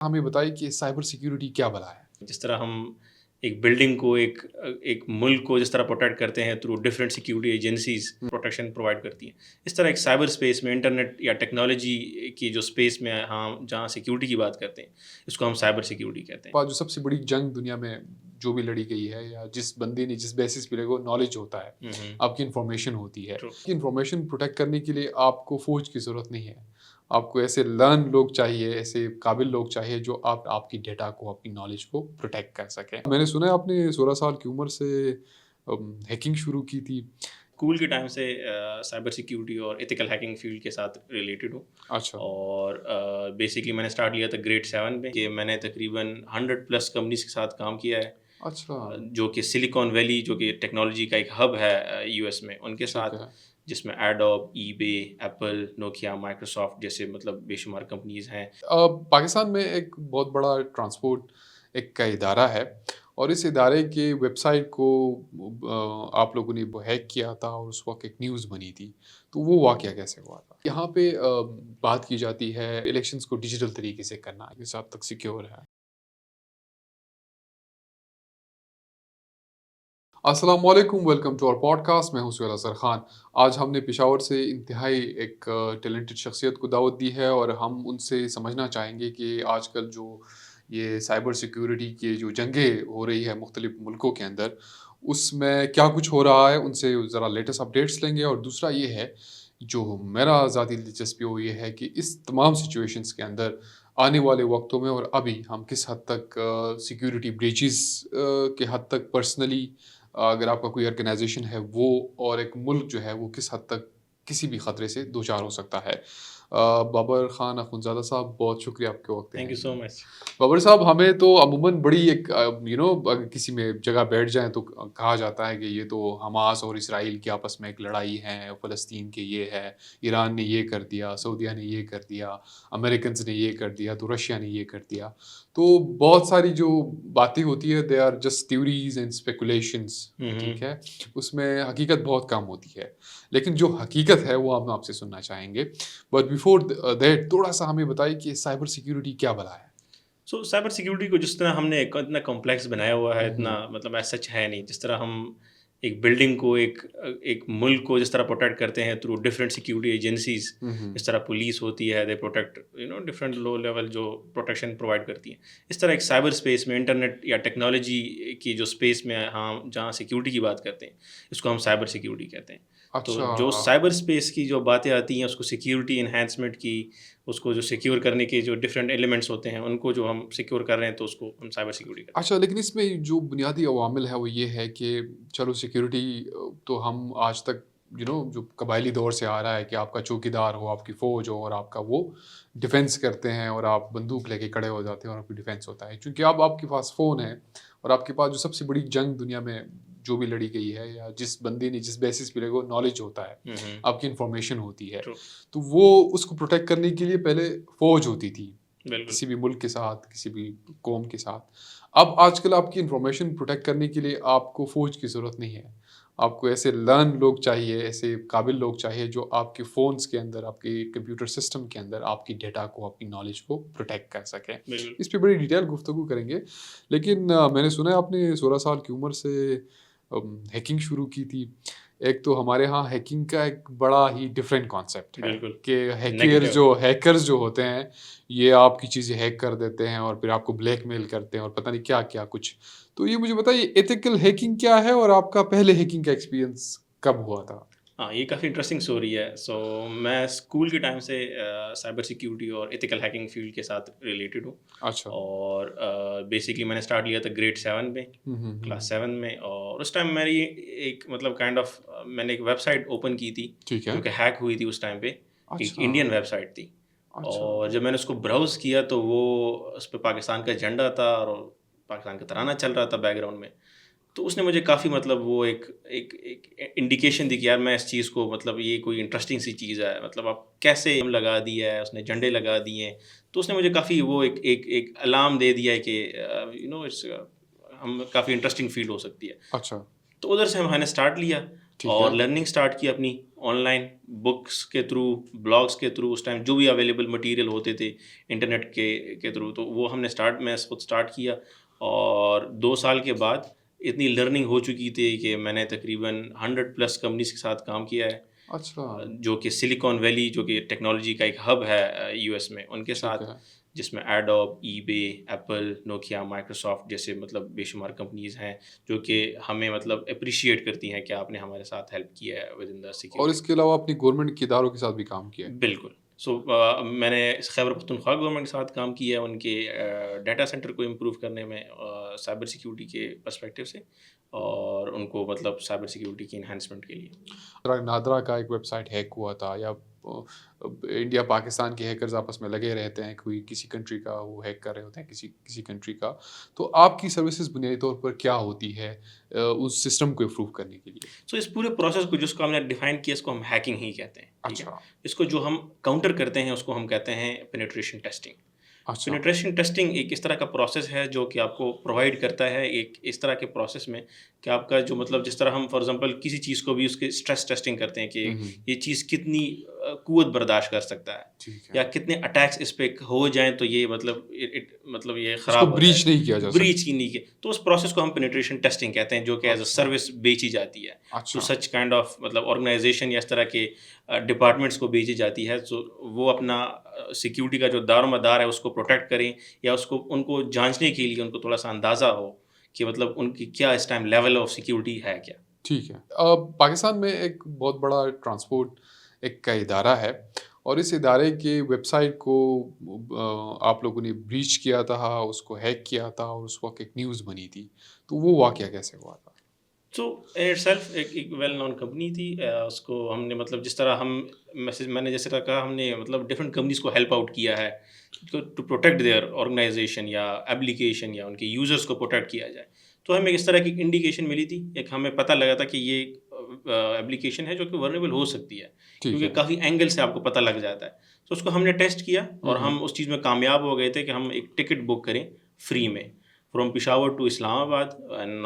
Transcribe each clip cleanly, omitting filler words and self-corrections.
ہمیں بتائیں کہ سائبر سیکیورٹی کیا بلا ہے؟ جس طرح ہم ایک بلڈنگ کو ایک ملک کو جس طرح پروٹیکٹ کرتے ہیں through different security agencies protection provide کرتی ہیں، اس طرح ایک سائبر اسپیس میں انٹرنیٹ یا ٹیکنالوجی کی جو اسپیس میں ہم جہاں سیکیورٹی کی بات کرتے ہیں اس کو ہم سائبر سیکیورٹی کہتے ہیں۔ جو سب سے بڑی جنگ دنیا میں جو بھی لڑی گئی ہے، یا جس بندے نے جس بیسس پہ لگا نالج ہوتا ہے، آپ کی انفارمیشن ہوتی ہے، انفارمیشن پروٹیکٹ کرنے کے لیے آپ کو فوج کی ضرورت نہیں ہے، آپ کو ایسے لرن لوگ چاہیے، ایسے قابل لوگ چاہیے جو آپ کی ڈیٹا کو، آپ کی نالج کو پروٹیکٹ کر سکیں۔ میں نے سنا ہے آپ نے 16 سال کی عمر سے ہیکنگ شروع کی تھی۔ اسکول کے ٹائم سے سائبر سیکیورٹی اور ایتھیکل ہیکنگ فیلڈ کے ساتھ ریلیٹڈ ہوں۔ اچھا۔ اور بیسکلی میں نے اسٹارٹ کیا تھا گریڈ 7 میں، کہ میں نے تقریباً 100+ کمپنیز کے ساتھ کام کیا ہے، اچھا، جو کہ سلیکان ویلی جو کہ ٹیکنالوجی کا ایک ہب ہے US میں، ان کے ساتھ، جس میں ایڈوب، ای بے، ایپل، نوکیا، مائیکروسافٹ جیسے مطلب بے شمار کمپنیز ہیں۔ پاکستان میں ایک بہت بڑا ٹرانسپورٹ ایک کا ادارہ ہے، اور اس ادارے کے ویب سائٹ کو آپ لوگوں نے ہیک کیا تھا، اور اس وقت ایک نیوز بنی تھی، تو وہ واقعہ کیسے ہوا تھا؟ یہاں پہ بات کی جاتی ہے الیکشنز کو ڈیجیٹل طریقے سے کرنا، اس حد تک سیکیور ہے۔ السلام علیکم، ویلکم ٹو اور پوڈ کاسٹ۔ میں ہوں سہیل اظہر خان۔ آج ہم نے پشاور سے انتہائی ایک ٹیلنٹڈ شخصیت کو دعوت دی ہے، اور ہم ان سے سمجھنا چاہیں گے کہ آج کل جو یہ سائبر سیکیورٹی کی جو جنگیں ہو رہی ہے مختلف ملکوں کے اندر، اس میں کیا کچھ ہو رہا ہے، ان سے ذرا لیٹسٹ اپڈیٹس لیں گے۔ اور دوسرا یہ ہے، جو میرا ذاتی دلچسپی وہ یہ ہے کہ اس تمام سچویشنز کے اندر آنے والے وقتوں میں اور ابھی ہم کس حد تک سیکیورٹی بریچز کے حد تک پرسنلی، اگر آپ کا کوئی آرگنائزیشن ہے وہ، اور ایک ملک جو ہے وہ کس حد تک کسی بھی خطرے سے دوچار ہو سکتا ہے۔ بابر خان اخونزادہ صاحب، بہت شکریہ آپ کے وقت تھینک یو سو مچ۔ بابر صاحب، ہمیں تو عموماً بڑی ایک اگر کسی میں جگہ بیٹھ جائیں تو کہا جاتا ہے کہ یہ تو حماس اور اسرائیل کی آپس میں ایک لڑائی ہے، فلسطین کے یہ ہے، ایران نے یہ کر دیا، سعودیہ نے یہ کر دیا، امریکنز نے یہ کر دیا، تو رشیا نے یہ کر دیا۔ تو بہت ساری جو باتیں ہوتی ہے، they are just theories and speculations, ٹھیک ہے، اس میں حقیقت بہت کم ہوتی ہے، لیکن جو حقیقت ہے وہ ہم آپ سے سننا چاہیں گے۔ بٹ بیفور دیٹ تھوڑا سا ہمیں بتائیں کہ سائبر سیکیورٹی کیا بلا ہے؟ سو سائبر سیکیورٹی کو جس طرح ہم نے اتنا کمپلیکس بنایا ہوا ہے، اتنا مطلب ایسا سچ ہے نہیں۔ جس طرح ہم ایک بلڈنگ کو ایک ملک کو جس طرح پروٹیکٹ کرتے ہیں تھرو ڈفرینٹ سیکیورٹی ایجنسیز، اس طرح پولیس ہوتی ہے، they protect different low level جو پروٹیکشن پرووائڈ کرتی ہیں، اس طرح ایک سائبر اسپیس میں انٹرنیٹ یا ٹیکنالوجی کی جو اسپیس میں ہم جہاں سیکیورٹی کی بات کرتے ہیں اس کو ہم سائبر سیکیورٹی کہتے ہیں۔ تو جو سائبر اسپیس کی جو باتیں آتی ہیں، اس کو سیکیورٹی انہینسمنٹ کی، اس کو جو سیکیور کرنے کے جو ڈفرینٹ ایلیمنٹس ہوتے ہیں ان کو جو ہم سیکیور کر رہے ہیں، تو اس کو ہم سائبر سیکیورٹی کرتے ہیں۔ اچھا، لیکن اس میں جو بنیادی عوامل ہے وہ یہ ہے کہ چلو سیکیورٹی تو ہم آج تک جو قبائلی دور سے آ رہا ہے کہ آپ کا چوکیدار ہو، آپ کی فوج ہو، اور آپ کا وہ ڈیفینس کرتے ہیں، اور آپ بندوق لے کے کھڑے ہو جاتے ہیں اور آپ کی ڈیفینس ہوتا ہے، چونکہ اب آپ کے پاس فون ہے، اور آپ کے پاس جو سب سے بڑی جنگ دنیا میں جو بھی لڑی گئی ہے، یا جس بندے نے جس بیسس پہ لگا نالج ہوتا ہے، آپ کی انفارمیشن ہوتی ہے، تو وہ اس کو پروٹیکٹ کرنے کے لیے پہلے فوج ہوتی تھی کسی بھی ملک کے ساتھ، کسی بھی قوم کے ساتھ۔ اب آج کل آپ کی انفارمیشن پروٹیکٹ کرنے کے لیے آپ کو فوج کی ضرورت نہیں ہے، آپ کو ایسے لرن لوگ چاہیے، ایسے قابل لوگ چاہیے جو آپ کے فونز کے اندر، آپ کے کمپیوٹر سسٹم کے اندر آپ کی ڈیٹا کو، آپ کی نالج کو پروٹیکٹ کر سکیں۔ اس پہ بڑی ڈیٹیل گفتگو کریں گے، لیکن میں نے سنا ہے آپ نے 16 سال کی عمر سے ہیکنگ شروع کی تھی۔ ایک تو ہمارے ہاں ہیکنگ کا ایک بڑا ہی ڈفرینٹ کانسیپٹ ہے کہ ہیکرز جو ہوتے ہیں یہ آپ کی چیزیں ہیک کر دیتے ہیں، اور پھر آپ کو بلیک میل کرتے ہیں، اور پتہ نہیں کیا کیا کچھ۔ تو یہ مجھے بتائیے ایتھیکل ہیکنگ کیا ہے، اور آپ کا پہلے ہیکنگ کا ایکسپیرینس کب ہوا تھا؟ ہاں، یہ کافی انٹرسٹنگ اسٹوری ہے۔ سو میں اسکول کے ٹائم سے سائبر سیکیورٹی اور ایتھیکل ہیکنگ فیلڈ کے ساتھ ریلیٹڈ ہوں۔ اچھا۔ اور بیسکلی میں نے اسٹارٹ کیا تھا گریڈ 7 میں، کلاس 7 میں، اور اس ٹائم میری ایک مطلب کائنڈ آف میں نے ایک ویب سائٹ اوپن کی تھی جو کہ ہیک ہوئی تھی اس ٹائم پہ، ایک انڈین ویب سائٹ تھی۔ اور جب میں نے اس کو براؤز کیا تو وہ اس پہ پاکستان کا جھنڈا تھا اور پاکستان کا ترانہ چل رہا تھا بیک گراؤنڈ میں۔ تو اس نے مجھے کافی مطلب وہ ایک انڈیکیشن دی کہ یار میں اس چیز کو مطلب یہ کوئی انٹرسٹنگ سی چیز ہے، مطلب آپ کیسے لگا دیا ہے، اس نے جھنڈے لگا دیے ہیں۔ تو اس نے مجھے کافی وہ ایک الارم دے دیا ہے کہ ہم کافی انٹرسٹنگ فیل ہو سکتی ہے۔ اچھا۔ تو ادھر سے میں نے اسٹارٹ لیا اور لرننگ اسٹارٹ کی اپنی، آن لائن بکس کے تھرو، بلاگس کے تھرو، اس ٹائم جو بھی اویلیبل مٹیریل ہوتے تھے انٹرنیٹ کے تھرو، تو وہ ہم نے میں خود اسٹارٹ کیا. اور 2 سال کے بعد اتنی لرننگ ہو چکی تھی کہ میں نے تقریباً 100+ کمپنیز کے ساتھ کام کیا ہے. اچھا. جو کہ سلیکان ویلی، جو کہ ٹیکنالوجی کا ایک ہب ہے US میں، ان کے ساتھ، جس میں ایڈوب، ای بے، ایپل، نوکیا، مائیکروسافٹ جیسے مطلب بے شمار کمپنیز ہیں جو کہ ہمیں مطلب اپریشیٹ کرتی ہیں کہ آپ نے ہمارے ساتھ ہیلپ کیا ہے ود ان دا سیکیورٹی. اور اس کے علاوہ اپنی گورنمنٹ کے اداروں کے ساتھ بھی کام کیا ہے. بالکل. سو میں نے خیبر پختونخوا گورنمنٹ کے ساتھ کام کیا ہے ان کے ڈیٹا سینٹر کو امپروو کرنے میں سائبر سیکیورٹی کے پرسپیکٹیو سے، اور ان کو مطلب سائبر سیکیورٹی کی انہینسمنٹ کے لیے. نادرا کا ایک ویب سائٹ ہیک ہوا تھا، یا انڈیا پاکستان کے ہیکرز آپس میں لگے رہتے ہیں، کوئی کسی کنٹری کا وہ ہیک کر رہے ہوتے ہیں کسی کنٹری کا. تو آپ کی سروسز بنیادی طور پر کیا ہوتی ہے اس سسٹم کو امپروو کرنے کے لیے؟ سو اس پورے پروسیس کو، جس کو ہم نے ڈیفائن کیا، اس کو ہم ہیکنگ ہی کہتے ہیں. اچھا. اس کو جو ہم کاؤنٹر کرتے ہیں اس کو ہم کہتے ہیں پینیٹریشن ٹیسٹنگ. پینیٹریشن ٹیسٹنگ ایک اس طرح کا پروسیس ہے جو کہ آپ کو پرووائڈ کرتا ہے ایک اس طرح کے پروسیس میں کہ آپ کا جو مطلب، جس طرح ہم فار ایگزامپل کسی چیز کو بھی اس کے اسٹریس ٹیسٹنگ کرتے ہیں کہ یہ چیز کتنی قوت برداشت کر سکتا ہے، یا کتنے اٹیکس اس پہ ہو جائیں تو یہ مطلب یہ خراب ہو جائے، بریچ ہی نہیں کیا. تو اس پروسیس کو ہم پینیٹریشن ٹیسٹنگ کہتے ہیں، جو کہ ایز اے سروس بیچی جاتی ہے ٹو سچ کائنڈ آف مطلب آرگنائزیشن یا اس طرح کے ڈپارٹمنٹس کو بیچی جاتی ہے. تو وہ اپنا سیکیورٹی کا جو دار و مدار ہے اس کو پروٹیکٹ کریں، یا ان کو جانچنے کے لیے ان کو تھوڑا سا اندازہ ہو کہ مطلب ان کی کیا اس ٹائم لیول آف سیکیورٹی ہے کیا. ٹھیک ہے. پاکستان میں ایک بہت بڑا ٹرانسپورٹ ایک کا ادارہ ہے، اور اس ادارے کے ویب سائٹ کو آپ لوگوں نے بریچ کیا تھا، اس کو ہیک کیا تھا، اور اس وقت ایک نیوز بنی تھی. تو وہ واقعہ کیسے ہوا تھا؟ سو اٹ سیلف ایک ویل نون کمپنی تھی. اس کو ہم نے مطلب جس طرح میں نے جیسے کہا، ہم نے مطلب ڈفرینٹ کمپنیز کو ہیلپ آؤٹ کیا ہے ٹو پروٹیکٹ دیئر آرگنائزیشن یا ایپلیکیشن، یا ان کے یوزرس کو پروٹیکٹ کیا جائے. تو ہمیں اس طرح کی انڈیکیشن ملی تھی، ایک ہمیں پتہ لگا تھا کہ یہ ایپلیکیشن ہے جو کہ ورنیبل ہو سکتی ہے، کیونکہ کافی اینگل سے آپ کو پتہ لگ جاتا ہے. تو اس کو ہم نے ٹیسٹ کیا، اور ہم اس چیز میں کامیاب ہو گئے تھے کہ ہم ایک ٹکٹ بک کریں فری میں فرام پشاور ٹو اسلام آباد.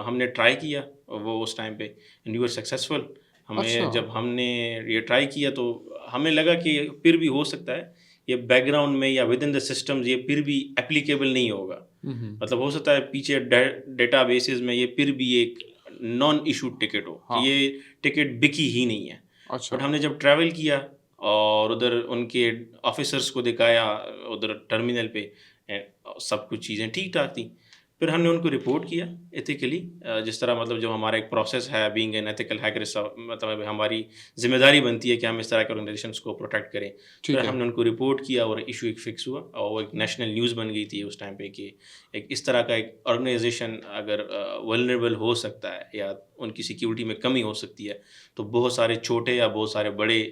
ہم نے ٹرائی کیا وہ اس ٹائم پہ، اینڈ یو آر سکسیزفل. جب ہم نے یہ ٹرائی کیا تو ہمیں لگا کہ پھر بھی ہو سکتا ہے یہ بیک گراؤنڈ میں یا ود ان دا سسٹمز یہ پھر بھی اپلیکیبل نہیں ہوگا. مطلب ہو سکتا ہے پیچھے ڈیٹا بیسز میں یہ پھر بھی ایک نان ایشوڈ ٹکٹ ہو، یہ ٹکٹ بکی ہی نہیں ہے. بٹ ہم نے جب ٹریول کیا اور ادھر ان کے آفیسرس کو دکھایا ادھر ٹرمینل پہ، سب کچھ چیزیں ٹھیک ٹھاک تھیں. پھر ہم نے ان کو رپورٹ کیا ایتھیکلی، جس طرح مطلب جو ہمارا ایک پروسیس ہے بینگ این ایتھیکل ہیکر، مطلب ہماری ذمہ داری بنتی ہے کہ ہم اس طرح کے آرگنائزیشنس کو پروٹیکٹ کریں. پھر ہم نے ان کو رپورٹ کیا اور ایشو ایک فکس ہوا، اور وہ ایک نیشنل نیوز بن گئی تھی اس ٹائم پہ کہ ایک اس طرح کا ایک آرگنائزیشن اگر ولنریبل ہو سکتا ہے یا ان کی سیکیورٹی میں کمی ہو سکتی ہے، تو بہت سارے چھوٹے یا بہت سارے بڑے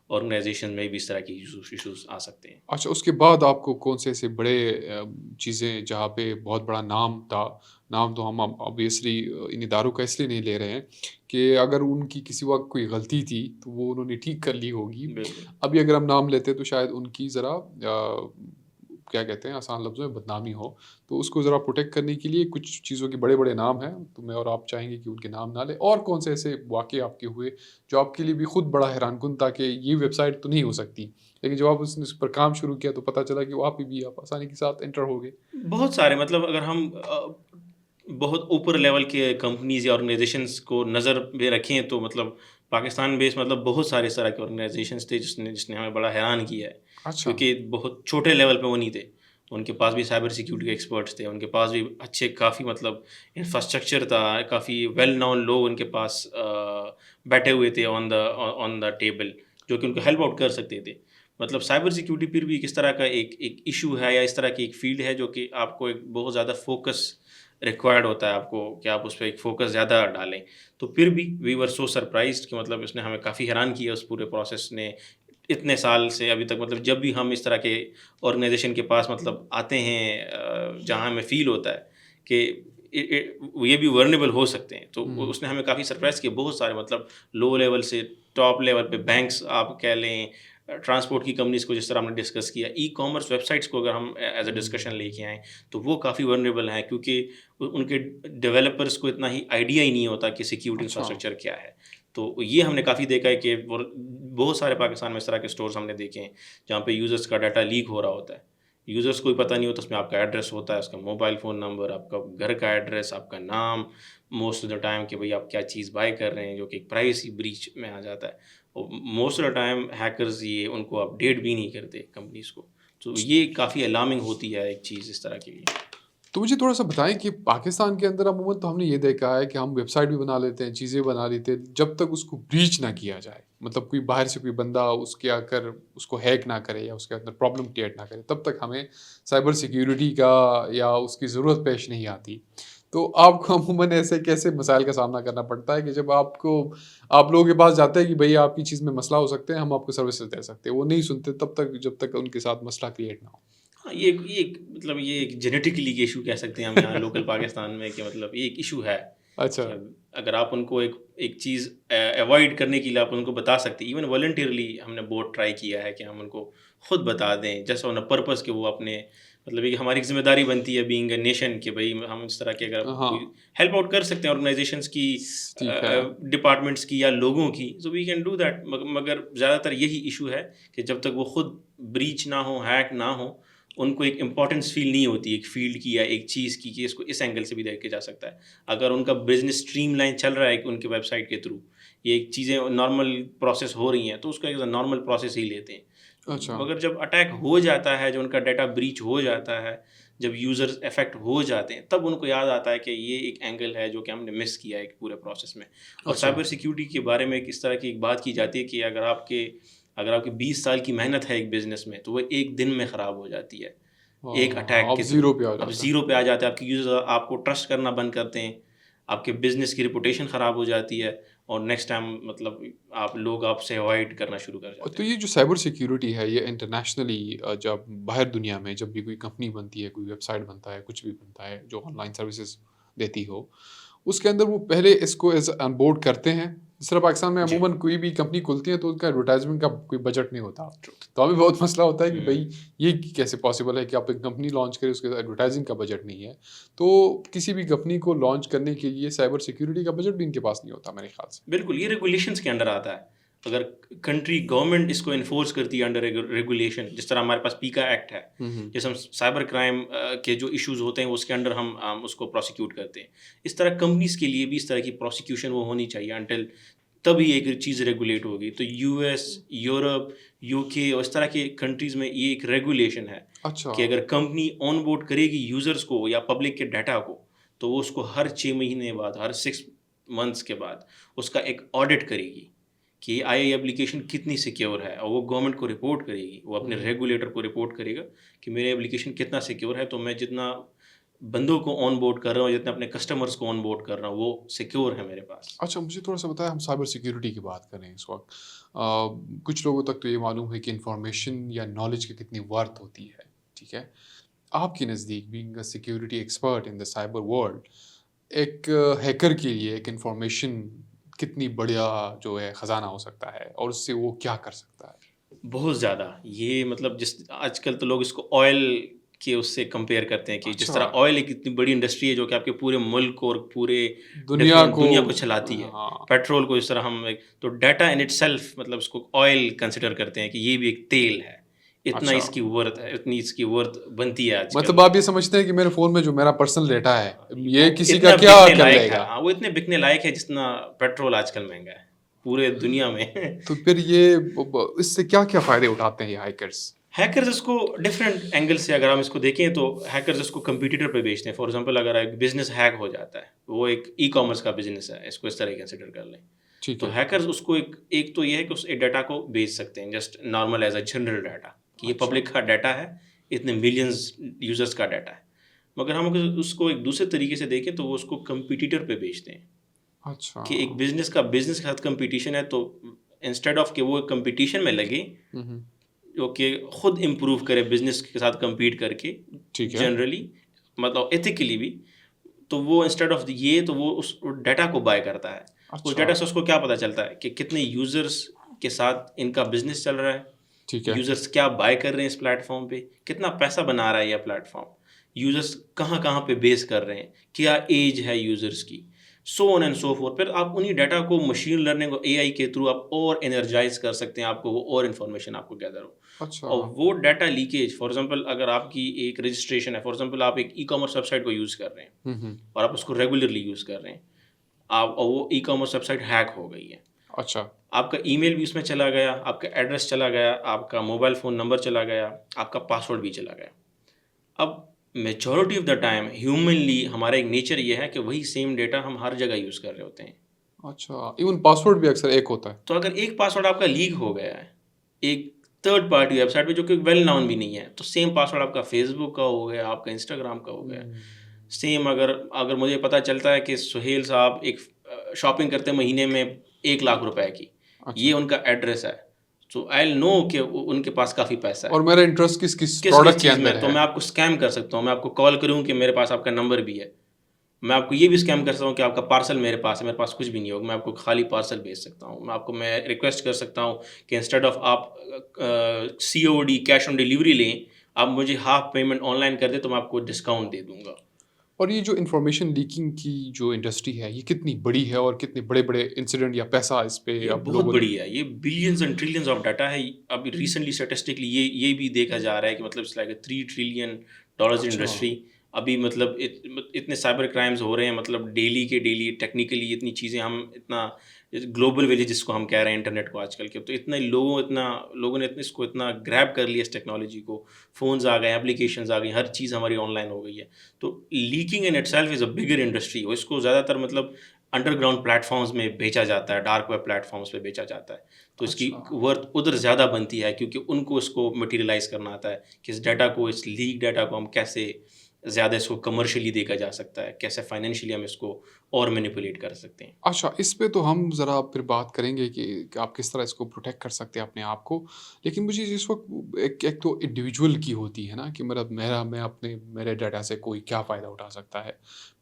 آرگنائزیشن میں بھی اس طرح کی ایشوز آ سکتے ہیں. اچھا، اس کے بعد آپ کو کون سے ایسے بڑے چیزیں جہاں پہ بہت بڑا نام تھا، نام تو ہم obviously ان اداروں کا اس لیے نہیں لے رہے ہیں کہ اگر ان کی کسی وقت کوئی غلطی تھی تو وہ انہوں نے ٹھیک کر لی ہوگی. ابھی اگر ہم نام لیتے تو شاید ان کی ذرا کیا کہتے ہیں آسان لفظوں میں بدنامی ہو، تو اس کو ذرا پروٹیکٹ کرنے کے لیے کچھ چیزوں کے بڑے بڑے نام ہیں، تو میں اور آپ چاہیں گے کہ ان کے نام نہ لیں. اور کون سے ایسے واقعے آپ کے ہوئے جو آپ کے لیے بھی خود بڑا حیران کن تھا کہ یہ ویب سائٹ تو نہیں ہو سکتی، لیکن جب آپ اس پر کام شروع کیا تو پتہ چلا کہ وہاں پہ بھی آپ آسانی کے ساتھ انٹر ہو گئے؟ بہت سارے، مطلب اگر ہم بہت اوپر لیول کے کمپنیز یا آرگنائزیشنس کو نظر میں رکھیں تو مطلب پاکستان بیس مطلب بہت سارے اس طرح کے آرگنائزیشنس تھے جس نے ہمیں بڑا حیران کیا ہے. کیونکہ بہت چھوٹے لیول پہ وہ نہیں تھے، ان کے پاس بھی سائبر سیکیورٹی کے ایکسپرٹس تھے، ان کے پاس بھی اچھے کافی مطلب انفراسٹرکچر تھا، کافی ویل نون لوگ ان کے پاس بیٹھے ہوئے تھے آن دا ٹیبل، جو کہ ان کو ہیلپ آؤٹ کر سکتے تھے. مطلب سائبر سیکیورٹی پھر بھی کس طرح کا ایک ایشو ہے یا اس طرح کی ایک فیلڈ ہے جو کہ آپ کو ایک بہت زیادہ فوکس ریکوائرڈ ہوتا ہے آپ کو کہ آپ اس پہ ایک فوکس زیادہ ڈالیں. تو پھر بھی وی ور سو سرپرائزڈ کہ مطلب اس نے ہمیں کافی حیران کیا اس پورے پروسیس نے اتنے سال سے ابھی تک. مطلب جب بھی ہم اس طرح کے آرگنائزیشن کے پاس مطلب آتے ہیں جہاں ہمیں فیل ہوتا ہے کہ یہ بھی ورنیبل ہو سکتے ہیں، تو اس نے ہمیں کافی سرپرائز کیا. بہت سارے مطلب لو لیول سے ٹاپ لیول پہ بینکس آپ کہہ لیں، ٹرانسپورٹ کی کمپنیز کو جس طرح ہم نے ڈسکس کیا، ای کامرس ویب سائٹس کو اگر ہم ایز اے ڈسکشن لے کے آئیں تو وہ کافی ورنیبل ہیں، کیونکہ ان کے ڈیولپرس کو اتنا ہی آئیڈیا ہی نہیں ہوتا کہ سیکیورٹی انفراسٹرکچر کیا ہے. تو یہ ہم نے کافی دیکھا ہے کہ بہت سارے پاکستان میں اس طرح کے اسٹورز ہم نے دیکھے ہیں جہاں پہ یوزرس کا ڈاٹا لیک ہو رہا ہوتا ہے. یوزرس کو بھی پتہ نہیں ہوتا اس میں آپ کا ایڈریس ہوتا ہے, اس کا موبائل فون نمبر, آپ کا گھر کا ایڈریس, آپ کا نام, موسٹ آف دا ٹائم کہ بھائی آپ کیا چیز بائی کر رہے ہیں, جو کہ ایک پرائیویسی بریچ میں آ جاتا ہے. اور most of the time hackers یہ ان کو اپڈیٹ بھی نہیں کرتے کمپنیز کو. تو یہ کافی الارمنگ ہوتی ہے ایک چیز اس طرح کے لیے. تو مجھے تھوڑا سا بتائیں کہ پاکستان کے اندر عموماً تو ہم نے یہ دیکھا ہے کہ ہم ویب سائٹ بھی بنا لیتے ہیں, چیزیں بنا لیتے ہیں, جب تک اس کو بریچ نہ کیا جائے, مطلب کوئی باہر سے کوئی بندہ اس کے آ کر اس کو ہیک نہ کرے یا اس کے اندر پرابلم کریٹ نہ کرے, تب تک ہمیں سائبر سیکیورٹی کا یا اس کی ضرورت پیش نہیں آتی. تو آپ کو عموماً ایسے کیسے مسائل کا سامنا کرنا پڑتا ہے کہ جب آپ لوگوں کے پاس جاتے ہیں کہ بھئی آپ کی چیز میں مسئلہ ہو سکتے ہیں, ہم آپ کو سروسز دے سکتے ہیں, وہ نہیں سنتے تب تک جب تک ان کے ساتھ مسئلہ کریٹ نہ ہو. ہاں, یہ ایک جینیٹکلی ایشو کہہ سکتے ہیں ہم یہاں لوکل پاکستان میں, کہ مطلب یہ ایک ایشو ہے. اچھا, کہ اگر آپ ان کو ایک چیز اوائڈ کرنے کے لیے آپ ان کو بتا سکتے, ایون والنٹیئرلی ہم نے بہت ٹرائی کیا ہے کہ ہم ان کو خود بتا دیں, جسٹ آن اے پرپز کہ وہ اپنے مطلب یہ ہماری ذمہ داری بنتی ہے بینگ اے نیشن کہ بھائی ہم اس طرح کے اگر ہاں کوئی ہیلپ آؤٹ کر سکتے ہیں آرگنائزیشنس کی, ٹھیک ہے. ڈپارٹمنٹس کی یا لوگوں کی, سو وی کین ڈو دیٹ. مگر زیادہ تر یہی ایشو ہے کہ جب تک وہ خود بریچ نہ ہو, ہیک نہ ہو, ان کو ایک امپورٹنس فیل نہیں ہوتی ایک فیلڈ کی یا ایک چیز کی کہ اس کو اس اینگل سے بھی دیکھ کے جا سکتا ہے. اگر ان کا بزنس اسٹریم لائن چل رہا ہے ان کے ویب سائٹ کے تھرو, یہ ایک چیزیں نارمل پروسیس ہو رہی ہیں, تو اس کو ایک نارمل پروسیس ہی لیتے ہیں. اچھا, مگر جب اٹیک ہو جاتا ہے, جو ان کا ڈیٹا بریچ ہو جاتا ہے, جب یوزرز افیکٹ ہو جاتے ہیں, تب ان کو یاد آتا ہے کہ یہ ایک اینگل ہے جو کہ ہم نے مس کیا ہے ایک پورے پروسیس میں. اور سائبر سیکیورٹی کے بارے میں اس طرح کی ایک بات کی جاتی ہے کہ اگر آپ کی 20 سال کی محنت ہے ایک بزنس میں, تو وہ ایک دن میں خراب ہو جاتی ہے ایک اٹیک کے زیرو پہ اب زیرو پہ آ جاتا ہے. آپ کے یوزر آپ کو ٹرسٹ کرنا بند کرتے ہیں, آپ کے بزنس کی ریپوٹیشن خراب ہو جاتی ہے, اور نیکسٹ ٹائم مطلب لوگ آپ سے اوائڈ کرنا شروع کر جاتے ہیں. تو یہ جو سائبر سیکیورٹی ہے یہ انٹرنیشنلی جب باہر دنیا میں جب بھی کوئی کمپنی بنتی ہے, کوئی ویب سائٹ بنتا ہے, کچھ بھی بنتا ہے جو آن لائن سروسز دیتی ہو, اس کے اندر وہ پہلے اس کو آن بورڈ کرتے ہیں. جس طرح پاکستان میں عموماً کوئی بھی کمپنی کھلتی ہے تو ان کا ایڈورٹائزمنٹ کا کوئی بجٹ نہیں ہوتا, تو ہمیں بہت مسئلہ ہوتا ہے کہ بھائی یہ کیسے پاسبل ہے کہ آپ ایک کمپنی لانچ کریں, اس کے ایڈورٹائزنگ کا بجٹ نہیں ہے. تو کسی بھی کمپنی کو لانچ کرنے کے لیے سائبر سیکیورٹی کا بجٹ بھی ان کے پاس نہیں ہوتا میرے خیال سے. بالکل, یہ ریگولیشنس کے انڈر آتا ہے. اگر کنٹری گورنمنٹ اس کو انفورس کرتی ہے انڈر ریگولیشن, جس طرح ہمارے پاس پیکا ایکٹ ہے, جس ہم سائبر کرائم کے جو ایشوز ہوتے ہیں اس کے انڈر ہم اس کو پروسیکیوٹ کرتے ہیں, اس طرح کمپنیز کے لیے بھی اس طرح کی پروسیکیوشن وہ ہونی چاہیے انٹل تبھی ایک چیز ریگولیٹ ہوگی. تو یو ایس, یورپ, یو کے اور اس طرح کے کنٹریز میں یہ ایک ریگولیشن ہے کہ اگر کمپنی آن بورڈ کرے گی یوزرس کو یا پبلک کے ڈیٹا کو, تو وہ اس کو ہر 6 مہینے بعد, ہر 6 منتھس کے بعد اس کا ایک آڈٹ کرے گی کہ یہ اپلیکیشن کتنی سیکیور ہے, اور وہ گورنمنٹ کو رپورٹ کرے گی, وہ اپنے ریگولیٹر کو رپورٹ کرے گا کہ میرے اپلیکیشن کتنا سیکیور ہے, تو میں جتنا بندوں کو آن بورڈ کر رہا ہوں, جتنے اپنے کسٹمرس کو آن بورڈ کر رہا ہوں, وہ سیکیور ہے میرے پاس. اچھا, مجھے تھوڑا سا بتایا, ہم سائبر سیکیورٹی کی بات کریں اس وقت, کچھ لوگوں تک تو یہ معلوم ہے کہ انفارمیشن یا نالج کی کتنی ورتھ ہوتی ہے, ٹھیک ہے. آپ کے نزدیک being a security expert in the cyber world, ایک ہیکر کے لیے ایک انفارمیشن کتنی بڑیا جو ہے خزانہ ہو سکتا ہے, اور اس سے وہ کیا کر سکتا ہے؟ بہت زیادہ. یہ مطلب آج کل تو لوگ اس کو آئل کے اس سے کمپیئر کرتے ہیں کہ جس طرح آئل ایک اتنی بڑی انڈسٹری ہے جو کہ آپ کے پورے ملک اور پورے دنیا کو چلاتی ہے, پیٹرول کو. اس طرح ہم تو ڈیٹا ان اٹ سیلف مطلب اس کو آئل کنسیڈر کرتے ہیں کہ یہ بھی ایک تیل ہے, اتنا اس کی ورتھ ہے, اتنی اس کی ورتھ بنتی ہے آج کل. مطلب آپ یہ سمجھتے ہیں کہ میرے فون میں جو میرا پرسنل ڈیٹا ہے یہ کسی کا کیا کر لے گا؟ وہ اتنے بکنے لائق ہے جتنا پیٹرول آج کل مہنگا ہے پورے دنیا میں. تو پھر یہ اس سے کیا کیا فائدے اٹھاتے ہیں یہ ہیکرز اس کو ڈفرینٹ اینگل سے اگر ہم اس کو دیکھیں تو ہیکرز اس کو کمپیٹیٹر پہ بیچتے ہیں. فار ایگزامپل اگر ایک بزنس ہیک ہو جاتا ہے, وہ ایک ای کامرس کا بزنس ہے, اس کو اس طرح کنسیڈر کر لیں, تو ہیکرز اس کو ایک تو یہ ہے کہ اس ڈیٹا کو بیچ سکتے ہیں just normal as a general data, کہ یہ پبلک کا ڈیٹا ہے, اتنے ملینز یوزرس کا ڈیٹا ہے. مگر ہم اس کو ایک دوسرے طریقے سے دیکھیں تو وہ اس کو کمپیٹیٹر پہ بیچتے ہیں. اچھا, کہ ایک بزنس کے ساتھ کمپٹیشن ہے, تو انسٹیڈ آف کہ وہ کمپٹیشن میں لگے جو کہ خود امپروو کرے بزنس کے ساتھ کمپیٹ کر کے جنرلی مطلب ایتھیکلی بھی, تو وہ انسٹیڈ آف یہ تو وہ اس ڈیٹا کو بائی کرتا ہے. اس ڈیٹا سے اس کو کیا پتہ چلتا ہے کہ کتنے یوزرس کے ساتھ ان کا بزنس چل رہا ہے, یوزرس کیا بائی کر رہے ہیں اس پلیٹ فارم پہ, کتنا پیسہ بنا رہا ہے یہ پلیٹ فارم, یوزرس کہاں پہ بیس کر رہے ہیں, کیا ایج ہے یوزرس کی. سو آن اینڈ سو فور. پھر آپ انہیں ڈیٹا کو مشین لرننگ اور AI کے تھرو آپ اور انرجائز کر سکتے ہیں, آپ کو وہ اور انفارمیشن آپ کو گیدر ہو. اور وہ ڈیٹا لیکیج, فار ایگزامپل اگر آپ کی ایک رجسٹریشن ہے, فار ایگزامپل آپ ایک ای کامرس ویب سائٹ کو یوز کر رہے ہیں اور آپ اس کو ریگولرلی یوز کر رہے ہیں, آپ وہ e commerce website hack ہو گئی ہے. اچھا, آپ کا ای میل بھی اس میں چلا گیا, آپ کا ایڈریس چلا گیا, آپ کا موبائل فون نمبر چلا گیا, آپ کا پاسورڈ بھی چلا گیا. اب majority of the time humanly ہمارا ایک نیچر یہ ہے کہ وہی سیم ڈیٹا ہم ہر جگہ یوز کر رہے ہوتے ہیں. اچھا, ایون پاسورڈ بھی اکثر ایک ہوتا ہے. تو اگر ایک پاسورڈ آپ کا لیک ہو گیا ہے ایک تھرڈ پارٹی ویب سائٹ پہ جو کہ ویل ناؤن بھی نہیں ہے, تو سیم پاسورڈ آپ کا فیس بک کا ہو گیا, آپ کا انسٹاگرام کا ہو گیا. سیم اگر مجھے پتہ چلتا ہے کہ سہیل صاحب ایک شاپنگ کرتے مہینے میں 1,00,000 روپے کی, یہ ان کا ایڈریس ہے, تو آئی نو کہ ان کے پاس کافی پیسہ ہے اور میرا انٹرسٹ کس پروڈکٹ کے اندر ہے, تو میں آپ کو اسکیم کر سکتا ہوں. میں آپ کو کال کروں کہ میرے پاس آپ کا نمبر بھی ہے. میں آپ کو یہ بھی اسکیم کر سکتا ہوں کہ آپ کا پارسل میرے پاس ہے, میرے پاس کچھ بھی نہیں ہوگا, میں آپ کو خالی پارسل بھیج سکتا ہوں. میں ریکویسٹ کر سکتا ہوں کہ انسٹیڈ آف آپ COD کیش آن ڈیلیوری لیں, آپ مجھے ہاف پیمنٹ آن لائن کر دیں تو میں آپ کو ڈسکاؤنٹ دے دوں گا. اور یہ جو انفارمیشن لیکنگ کی جو انڈسٹری ہے یہ کتنی بڑی ہے اور کتنے بڑے بڑے انسیڈنٹ یا پیسہ اس پہ بہت بڑی ہے, یہ billions and trillions of data ہے. ابھی ریسنٹلی اسٹیٹسٹکلی یہ بھی دیکھا جا رہا ہے کہ مطلب اٹس لائک $3 ٹریلین انڈسٹری. ابھی مطلب اتنے سائبر کرائمز ہو رہے ہیں, مطلب ڈیلی کے ڈیلی ٹیکنیکلی اتنی چیزیں, ہم اتنا گلوبل ویلیج جس کو ہم کہہ رہے ہیں انٹرنیٹ کو آج کل کے, تو لوگوں نے اس کو اتنا گریب کر لیا اس ٹیکنالوجی کو. فونز آ گئے, اپلیکیشنز آ گئی, ہر چیز ہماری آن لائن ہو گئی ہے. تو lacking in it self is a bigger industry. اور اس کو زیادہ تر مطلب انڈر گراؤنڈ پلیٹ فارمز میں بیچا جاتا ہے, ڈارک ویب پلیٹ فارمز پہ بیچا جاتا ہے. تو اس کی ورتھ ادھر زیادہ بنتی ہے کیونکہ ان کو اس کو مٹیریلائز کرنا آتا ہے کہ اس ڈیٹا کو, اس لیک ڈیٹا کو ہم کیسے زیادہ اس کو کمرشلی دیکھا جا سکتا ہے, کیسے فائنینشلی ہم اس کو اور مینیپولیٹ کر سکتے ہیں. اچھا, اس پہ تو ہم ذرا پھر بات کریں گے کہ آپ کس طرح اس کو پروٹیکٹ کر سکتے ہیں اپنے آپ کو. لیکن مجھے اس وقت ایک تو انڈیویجول کی ہوتی ہے نا کہ میرے ڈیٹا سے کوئی کیا فائدہ اٹھا سکتا ہے,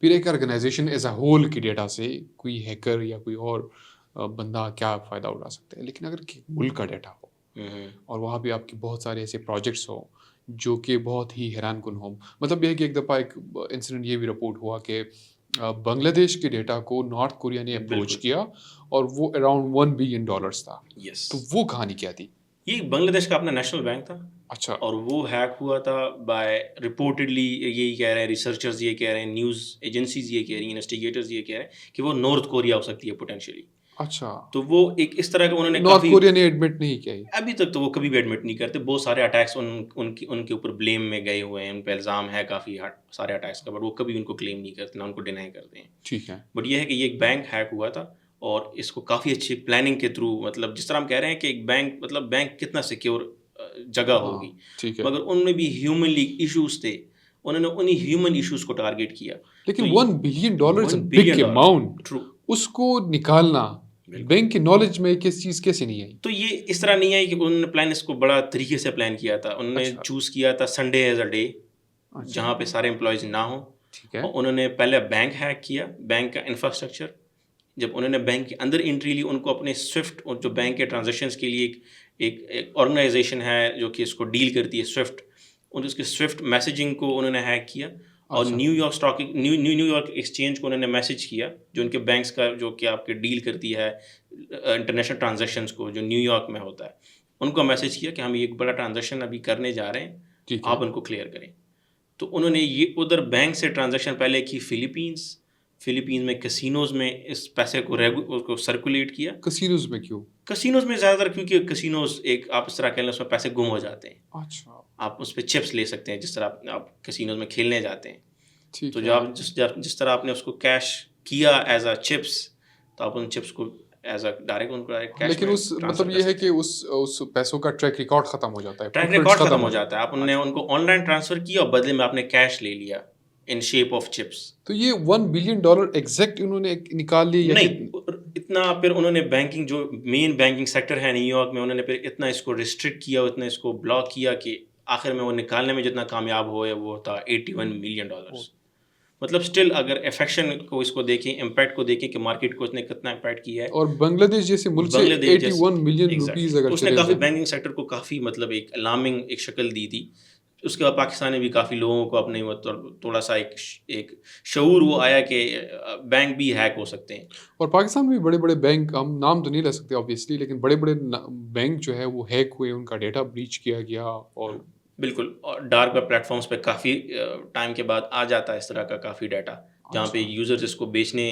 پھر ایک آرگنائزیشن ایز اے ہول کی ڈیٹا سے کوئی ہیکر یا کوئی اور بندہ کیا فائدہ اٹھا سکتا ہے. لیکن اگر ملک کا ڈیٹا ہو اور وہاں پہ آپ کے بہت سارے ایسے پروجیکٹس ہوں جو کہ بہت ہی حیران کن ہوں, مطلب یہ کہ ایک دفعہ ایک انسیڈنٹ یہ بھی رپورٹ ہوا کہ بنگلہ دیش کے ڈیٹا کو نارتھ کوریا نے اپروچ کیا اور وہ اراؤنڈ $1 بلین تھا. تو وہ کہانی کیا تھی؟ یہ بنگلہ دیش کا اپنا نیشنل بینک تھا. اچھا, اور وہ ہیک ہوا تھا بائی رپورٹڈلی, یہی کہہ رہے ہیں ریسرچرز, یہ کہہ رہے ہیں نیوز ایجنسیز, یہ کہہ رہی ہیں انویسٹیگیٹرز, یہ کہہ رہے ہیں کہ وہ نارتھ کوریا ہو سکتی ہے پوٹینشیلی. اچھا, تو وہ ایک اس طرح کا انہوں نے نارتھ کوریا نے ایڈمٹ نہیں کیا ابھی تک, تو وہ کبھی بھی ایڈمٹ نہیں کرتے. بہت سارے اٹیکس ان کے اوپر بلیم میں گئے ہوئے ہیں, ان پہ الزام ہے کافی سارے اٹیکس کا, بٹ وہ کبھی ان کو کلیم نہیں کرتے, نہ ان کو ڈینائی کرتے ہیں. ٹھیک ہے, بٹ یہ ہے کہ یہ ایک بینک ہیک ہوا تھا اور اس کو کافی اچھی پلاننگ کے تھرو, مطلب جس طرح ہم کہہ رہے ہیں کہ ایک بینک کتنا سیکیور جگہ ہوگی, مگر ان میں بھی ہیومنلی ایشوز تھے, انہوں نے انہی ہیومن ایشوز کو ٹارگیٹ کیا. لیکن $1 بلین اماؤنٹ, اس کو نکالنا بینک کی نالج میں کس چیز کیسے نہیں آئی؟ تو یہ اس طرح نہیں آئی کہ انہوں نے پلان اس کو بڑا طریقے سے پلان کیا تھا. انہوں نے چوز کیا تھا سنڈے ایز اے ڈے جہاں پہ سارے امپلائیز نہ ہوں. انہوں نے پہلے بینک ہیک کیا, بینک کا انفراسٹرکچر. جب انہوں نے بینک کے اندر انٹری لی, ان کو اپنے سوئفٹ, جو بینک کے ٹرانزیکشنز کے لیے ایک آرگنائزیشن ہے جو کہ اس کو ڈیل کرتی ہے, سوئفٹ, اس کے سوئفٹ میسیجنگ کو انہوں نے ہیک کیا. اور نیو یارک ایکسچینج کو انہوں نے میسج کیا, جو ان کے بینکس کا جو کہ آپ کے ڈیل کرتی ہے انٹرنیشنل ٹرانزیکشنز کو, جو نیو یارک میں ہوتا ہے, ان کو میسج کیا کہ ہم ایک بڑا ٹرانزیکشن ابھی کرنے جا رہے ہیں, آپ ان کو کلیئر کریں. تو انہوں نے یہ ادھر بینک سے ٹرانزیکشن پہلے کی فلپینز میں کسینوز میں اس پیسے کو سرکولیٹ کیا. کسینوز میں کیوں؟ کسینوز میں زیادہ تر کیونکہ کسینوز ایک آپ اس طرح کہہ لیں اس میں پیسے گم ہو جاتے ہیں. اچھا, آپ اس پہ چپس لے سکتے ہیں جس طرح آپ کسینوز میں کھیلنے جاتے ہیں. تو جو آپ جس طرح آپ نے اس کو کیش کیا ایز اے چپس, تو آپ ان چپس کو ایز اے ڈائریکٹ کیش. لیکن اس مطلب یہ ہے کہ اس پیسوں کا ٹریک ریکارڈ ختم ہو جاتا ہے, ٹریک ریکارڈ ختم ہو جاتا ہے. آپ نے ان کو آن لائن ٹرانسفر کیا اور بدلے میں آپ نے کیش لے لیا ان شیپ آف چپس. تو یہ $1 بلین ایگزیکٹ انہوں نے نکال لی؟ نہیں, اتنا پھر انہوں نے بینکنگ, جو مین بینکنگ سیکٹر ہے نیو یارک میں, انہوں نے پھر اتنا اس کو ریسٹرکٹ کیا, اتنا اس کو بلاک کیا کہ آخر میں وہ نکالنے میں جتنا کامیاب ہوئے وہ تھا $81 ملین. مطلب اسٹل اگر افیکشن کو اس کو دیکھیں, امپیکٹ کو دیکھیں کہ مارکیٹ کو اس نے کتنا امپیکٹ کیا ہے. اور بنگلہ دیش جیسے ملک سے $81 ملین اگر اس نے کافی بینکنگ سیکٹر کو کافی مطلب ایک الارمنگ ایک شکل دی تھی. اس کے بعد پاکستان میں بھی کافی لوگوں کو اپنے تھوڑا سا ایک شعور وہ آیا کہ بینک بھی ہیک ہو سکتے ہیں. اور پاکستان میں بھی بڑے بڑے بینک، ہم نام تو نہیں لے سکتے آبویسلی، لیکن بڑے بڑے بینک جو ہے وہ ہیک ہوئے، ان کا ڈیٹا بریچ کیا گیا. اور بالکل، اور ڈارک ویب پلیٹ فارمس پہ کافی ٹائم کے بعد آ جاتا ہے اس طرح کا کافی ڈیٹا، جہاں پہ یوزرز اس کو بیچنے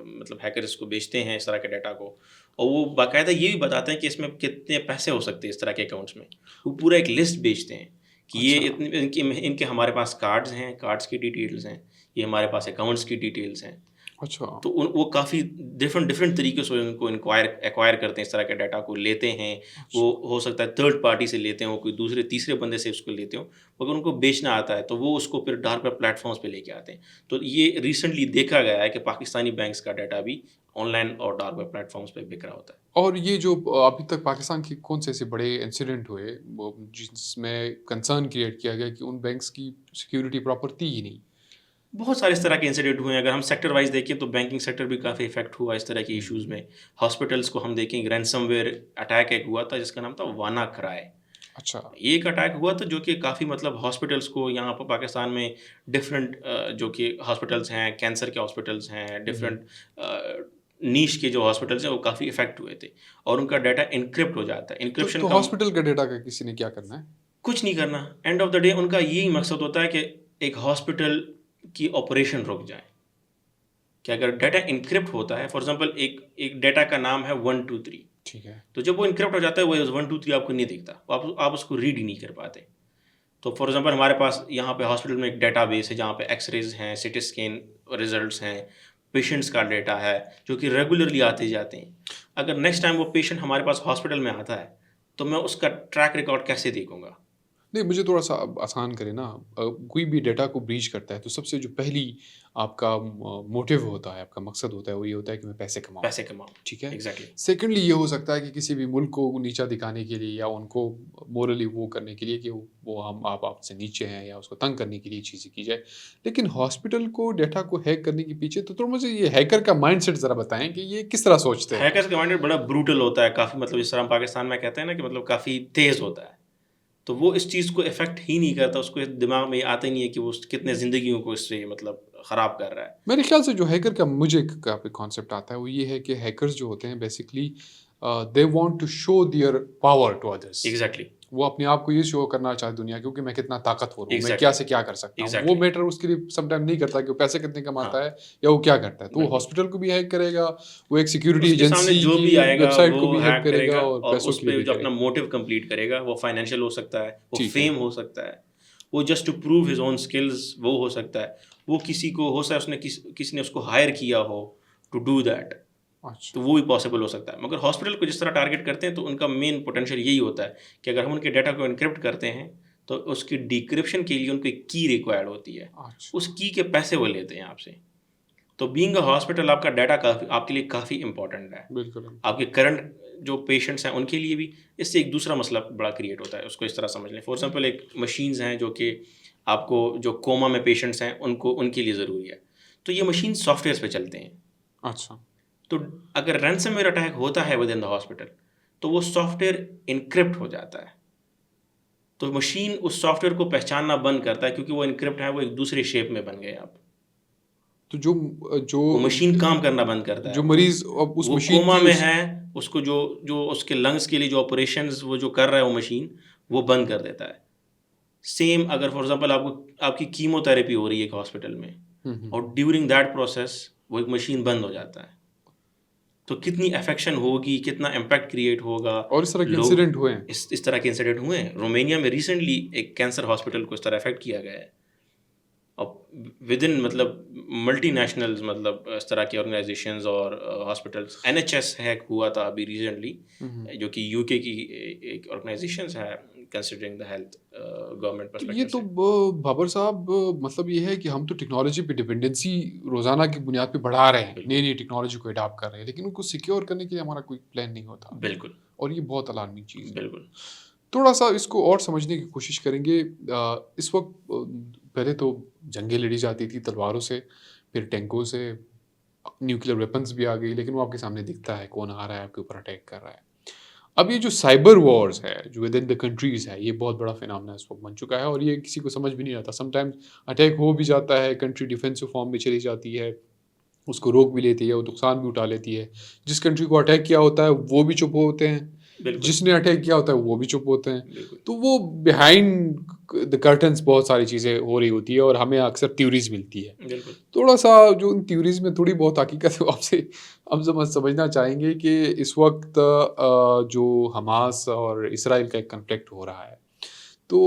مطلب ہیکر اس کو بیچتے ہیں اس طرح کے ڈیٹا کو، اور وہ باقاعدہ یہ بھی بتاتے ہیں کہ اس میں کتنے پیسے ہو سکتے ہیں اس طرح کے اکاؤنٹس میں. وہ پورا ایک لسٹ بیچتے ہیں کہ یہ ان کے ہمارے پاس کارڈز ہیں، کارڈز کی ڈیٹیلز ہیں، یہ ہمارے پاس اکاؤنٹس کی ڈیٹیلز ہیں. اچھا، تو وہ کافی ڈفرینٹ طریقے سے ان کو ایکوائر کرتے ہیں، اس طرح کے ڈیٹا کو لیتے ہیں. وہ ہو سکتا ہے تھرڈ پارٹی سے لیتے ہوں، کوئی دوسرے تیسرے بندے سے اس کو لیتے ہوں، مگر ان کو بیچنا آتا ہے تو وہ اس کو پھر ڈارک ویب پلیٹ فارمس پہ لے کے آتے ہیں. تو یہ ریسنٹلی دیکھا گیا ہے کہ پاکستانی بینکس کا ڈیٹا بھی آن لائن اور ڈارک ویب پلیٹ فارمس پہ بک رہا ہوتا ہے. اور یہ جو ابھی تک پاکستان کے کون سے ایسے بڑے انسیڈنٹ ہوئے وہ جس میں کنسرن کریٹ کیا گیا کہ ان بینکس کی سیکیورٹی پراپر تھی ہی نہیں؟ بہت سارے اس طرح کے انسیڈنٹ ہوئے ہیں. اگر ہم سیکٹر وائز دیکھیں تو بینکنگ سیکٹر بھی کافی افیکٹ ہوا اس طرح کے ایشوز میں. ہاسپٹلس کو ہم دیکھیں، رینسم ویئر اٹیک ایک ہوا تھا جس کا نام تھا وانا کرائے. اچھا، یہ ایک اٹیک ہوا تھا جو کہ کافی مطلب ہاسپٹلس کو یہاں پر پاکستان میں ڈفرینٹ جو کہ ہاسپٹلس ہیں، کینسر کے ہاسپٹلس ہیں، ڈفرینٹ نیش کے جو ہاسپٹلس ہیں وہ کافی افیکٹ ہوئے تھے، اور ان کا ڈیٹا انکرپٹ ہو جاتا ہے. انکرپشن تو کا ہاسپٹل کا ڈیٹا کا کسی نے کیا کرنا ہے؟ کچھ نہیں کرنا. اینڈ آف دا ڈے ان کا یہی مقصد ہوتا ہے کہ ایک ہاسپٹل کی آپریشن رک جائے. کہ اگر ڈیٹا انکرپٹ ہوتا ہے، فار ایگزامپل ایک ڈیٹا کا نام ہے 123، ٹھیک ہے، تو جب وہ انکرپٹ ہو جاتا ہے وہ 123 آپ کو نہیں دکھتا، آپ اس کو ریڈ ہی نہیں کر پاتے. تو فار ایگزامپل ہمارے پاس یہاں پہ ہاسپٹل میں ایک ڈیٹا بیس ہے جہاں پہ ایکس ریز ہیں، سی ٹی اسکین ریزلٹس ہیں، پیشنٹس کا ڈیٹا ہے جو کہ ریگولرلی آتے جاتے ہیں. اگر نیکسٹ ٹائم وہ پیشنٹ ہمارے پاس ہاسپٹل میں آتا ہے تو میں اس کا ٹریک ریکارڈ کیسے دیکھوں گا؟ نہیں مجھے تھوڑا سا آسان کرے نا. کوئی بھی ڈیٹا کو بریچ کرتا ہے تو سب سے جو پہلی آپ کا موٹیو ہوتا ہے، آپ کا مقصد ہوتا ہے، وہ یہ ہوتا ہے کہ میں پیسے کماؤں. پیسے کماؤ. ٹھیک ہے. ایگزیکٹلی. سیکنڈلی یہ ہو سکتا ہے کہ کسی بھی ملک کو نیچا دکھانے کے لیے یا ان کو مورلی وہ کرنے کے لیے کہ وہ آپ سے نیچے ہیں، یا اس کو تنگ کرنے کے لیے چیزیں کی جائے. لیکن ہاسپٹل کو ڈیٹا کو ہیک کرنے کے پیچھے تو مجھے یہ ہیکر کا مائنڈ سیٹ ذرا بتائیں کہ یہ کس طرح سوچتے ہیں. ہیکرز کا مائنڈ بڑا بروٹل ہوتا ہے کافی، مطلب جس طرح ہم پاکستان میں کہتے ہیں نا کہ مطلب کافی تیز ہوتا ہے. تو وہ اس چیز کو افیکٹ ہی نہیں کرتا، اس کو دماغ میں یہ آتا ہی نہیں ہے کہ وہ کتنے زندگیوں کو اس سے مطلب خراب کر رہا ہے. میرے خیال سے جو ہیکر کا مجھے کانسیپٹ آتا ہے وہ یہ ہے کہ ہیکرز جو ہوتے ہیں basically they want to show their power to others. Exactly. وہ اپنے آپ کو یہ شو کرنا چاہے دنیا کیونکہ میں کتنا طاقتور ہوں، میں کیا سے کیا کر سکتا ہوں. وہ میٹر اس کے لیے سم ٹائم نہیں کرتا کہ وہ پیسے کتنے کماتا ہے یا وہ کیا کرتا ہے. تو وہ ہاسپٹل کو بھی ہیک کرے گا، وہ ایک سیکیورٹی ایجنسی جو بھی آئے گا ویب سائٹ کو وہ بھی ہیک کرے گا، اور اس پہ جو اپنا موٹیو کمپلیٹ کرے گا. وہ فائنینشیل ہو سکتا ہے، وہ فیم ہو سکتا ہے، وہ just to prove his own skills وہ ہو سکتا ہے، وہ کسی کو ہو سکتا ہے اس نے کسی نے اس کو ہائر کیا ہو ٹو ڈو دیٹ. تو وہ بھی پاسبل ہو سکتا ہے. مگر ہاسپٹل کو جس طرح ٹارگیٹ کرتے ہیں تو ان کا مین پوٹینشیل یہی ہوتا ہے کہ اگر ہم ان کے ڈیٹا کو انکرپٹ کرتے ہیں تو اس کی ڈیکرپشن کے لیے ان کو ایک کی ریکوائرڈ ہوتی ہے. اس کی کے پیسے وہ لیتے ہیں آپ سے. تو بینگ اے ہاسپٹل آپ کا ڈیٹا آپ کے لیے کافی امپورٹنٹ ہے. بالکل. آپ کے کرنٹ جو پیشنٹس ہیں ان کے لیے بھی اس سے ایک دوسرا مسئلہ بڑا کریٹ ہوتا ہے. اس کو اس طرح سمجھ لیں. فار ایگزامپل ایک مشینز ہیں جو کہ آپ کو جو کوما میں پیشنٹس ہیں ان کے لیے ضروری ہے. تو یہ مشین سافٹ ویئرس پہ چلتے ہیں. اچھا. تو اگر رینسم ویئر اٹیک ہوتا ہے ود ان دا ہاسپٹل تو وہ سافٹ ویئر انکرپٹ ہو جاتا ہے. تو مشین اس سافٹ ویئر کو پہچاننا بند کرتا ہے کیونکہ وہ انکرپٹ ہے، وہ ایک دوسرے شیپ میں بن گئے. آپ تو جو مشین کام کرنا بند کرتا ہے. جو مریض اس وہ مشین کوما کی میں ہے، اس کو جو اس کے لنگس کے لیے جو آپریشنز وہ جو کر رہا ہے وہ مشین وہ بند کر دیتا ہے. سیم اگر فار ایگزامپل آپ کی کیمو تھراپی ہو رہی ہے ایک ہاسپٹل میں اور ڈیورنگ دیٹ پروسیس وہ ایک مشین بند ہو جاتا ہے، تو کتنی افیکشن ہوگی، کتنا امپیکٹ کریٹ ہوگا. اور اس طرح کے انسیڈنٹ ہوئے ہیں. اس طرح کے انسیڈنٹ ہوئے ہیں. رومینیا میں ریسنٹلی ایک کینسر ہاسپٹل کو اس طرح افیکٹ کیا گیا ہے. اور ود ان مطلب ملٹی نیشنلز مطلب اس طرح کی آرگنائزیشنز اور ہاسپٹلس. NHS ہیک ہوا تھا ابھی ریسنٹلی، جو کہ UK کی ایک آرگنائزیشنز ہے considering the health government perspective. یہ تو بابر صاحب مطلب یہ ہے کہ ہم تو ٹیکنالوجی پہ ڈپینڈنسی روزانہ کی بنیاد پہ بڑھا رہے ہیں، نئی نئی ٹیکنالوجی کو اڈاپٹ کر رہے ہیں، لیکن ان کو سیکیور کرنے کے لیے ہمارا کوئی پلان نہیں ہوتا. بالکل. اور یہ بہت الارمنگ چیز ہے. بالکل. تھوڑا سا اس کو اور سمجھنے کی کوشش کریں گے. اس وقت پہلے تو جنگیں لڑی جاتی تھی تلواروں سے، پھر ٹینکوں سے، نیوکلیر ویپنز بھی آ گئی، لیکن وہ آپ کے سامنے دکھتا ہے کون آ رہا ہے آپ کے اوپر اٹیک کر رہا ہے. اب یہ جو سائبر وارز ہے جو ود ان دا کنٹریز ہے، یہ بہت بڑا فینامنا اس وقت بن چکا ہے، اور یہ کسی کو سمجھ بھی نہیں آتا. سم ٹائمز اٹیک ہو بھی جاتا ہے، کنٹری ڈیفینسو فارم میں چلی جاتی ہے، اس کو روک بھی لیتی ہے، وہ نقصان بھی اٹھا لیتی ہے. جس کنٹری کو اٹیک کیا ہوتا ہے وہ بھی چپ ہوتے ہیں، جس نے اٹیک کیا ہوتا ہے وہ بھی چپ ہوتے ہیں. تو وہ بیہائنڈ دا کرٹنس بہت ساری چیزیں ہو رہی ہوتی ہے، اور ہمیں اکثر تھیوریز ملتی ہے. تھوڑا سا جو ان تھیوریز میں تھوڑی بہت حقیقت ہے، آپ سے ہم سمجھنا چاہیں گے کہ اس وقت جو حماس اور اسرائیل کا ایک کنفلکٹ ہو رہا ہے، تو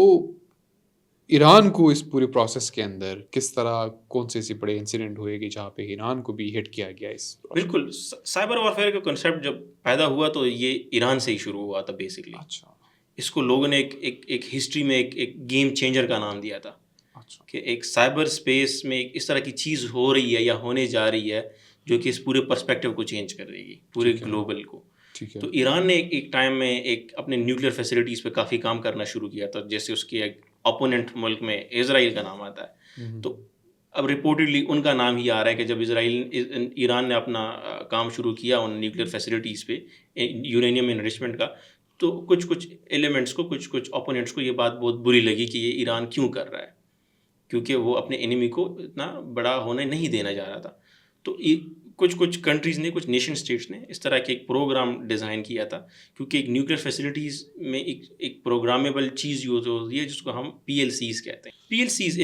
ایران کو اس پورے پروسیس کے اندر کس طرح کون سے ایسے بڑے انسیڈنٹ ہوئے کہ جہاں پہ ایران کو بھی ہٹ کیا گیا اس process؟ بالکل. سائبر وارفیئر کا کنسیپٹ جب پیدا ہوا تو یہ ایران سے ہی شروع ہوا تھا بیسکلی. اچھا. اس کو لوگوں نے ایک ہسٹری میں ایک گیم چینجر کا نام دیا تھا. اچھا. کہ ایک سائبر اسپیس میں ایک اس طرح کی چیز ہو رہی ہے یا ہونے جا رہی ہے جو کہ اس پورے پرسپیکٹو کو چینج کر دے گی، پورے گلوبل کو. تو ایران نے ایک ٹائم میں ایک اپنے نیوکلیئر فیسلٹیز پہ کافی کام کرنا شروع کیا تھا، جیسے اس کے ایک اپوننٹ ملک میں اسرائیل کا نام آتا ہے. تو اب رپورٹڈلی ان کا نام ہی آ رہا ہے کہ جب ایران نے اپنا کام شروع کیا ان نیوکلیئر فیسلٹیز پہ یورینیم انرچمنٹ کا، تو کچھ ایلیمنٹس کو کچھ اپوننٹس کو یہ بات بہت بری لگی کہ یہ ایران کیوں کر رہا ہے، کیونکہ وہ اپنے انیمی کو اتنا بڑا ہونے نہیں دینا جا رہا تھا. تو کچھ کنٹریز نے، کچھ نیشن اسٹیٹس نے اس طرح کے ایک پروگرام ڈیزائن کیا تھا، کیونکہ ایک نیوکلیئر فیسلٹیز میں ایک پروگرامیبل چیز یوز ہوتی ہے جس کو ہم PLCs کہتے ہیں. PLCs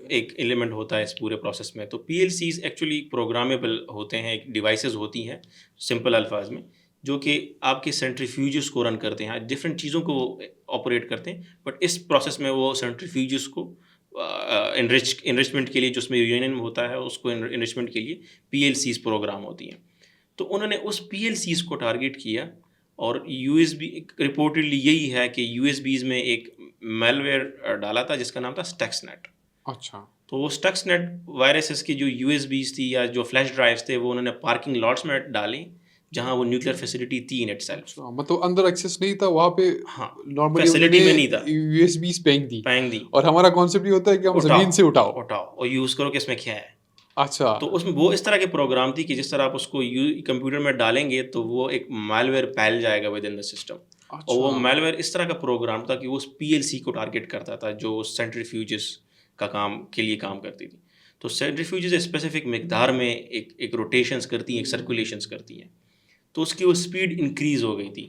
ایک ایلیمنٹ ہوتا ہے اس پورے پروسیس میں. تو PLCs ایکچولی پروگرامیبل ہوتے ہیں، ایک ڈیوائسز ہوتی ہیں سمپل الفاظ میں، جو کہ آپ کے سینٹریفیوجز کو رن کرتے ہیں، ڈفرینٹ چیزوں کو آپریٹ کرتے ہیں. بٹ اس پروسیس میں وہ سینٹریفیوجز کو انرچمنٹ کے لیے، جو اس میں یورینیم ہوتا ہے اس کو انرچمنٹ کے لیے PLCs پروگرام ہوتی ہیں. تو انہوں نے اس PLCs کو ٹارگیٹ کیا، اور USB رپورٹڈلی یہی ہے کہ USBs میں ایک میل ویئر ڈالا تھا جس کا نام تھا اسٹیکس نیٹ. اچھا. تو وہ اسٹیکس نیٹ وائرسز کی جو USBs تھی یا جو فلیش ڈرائیوز تھے وہ انہوں نے پارکنگ لاٹس میں ڈالیں جہاں وہ نیوکلیئر فیسلٹی تھی ان اٹ سیلف. مطلب اندر ایکسیس نہیں تھا وہاں پہ، ہاں نارملی فیسلٹی میں نہیں تھا، USBs پینگ دی، دی. اور ہمارا کانسیپٹ یہ ہوتا ہے کہ ہم زمین سے اٹھاؤ اور یوز کرو کہ اس میں کیا ہے. اچھا. تو اس میں وہ اس طرح کے پروگرام تھی کہ جس طرح آپ اس کو کمپیوٹر میں ڈالیں گے تو وہ ایک میل ویئر پھیل جائے گا ود ان دا سسٹم. اور وہ میل ویئر اس طرح کا پروگرام تھا کہ وہ اس PLC کو ٹارگیٹ کرتا تھا جو سینٹریفیوجز کا کام کے لیے کام کرتی تھی. تو سینٹریفیوجز اسپیسیفک مقدار میں ایک روٹیشنز کرتی ہیں، ایک سرکولیشنز کرتی ہیں. تو اس کی وہ اسپیڈ انکریز ہو گئی تھی.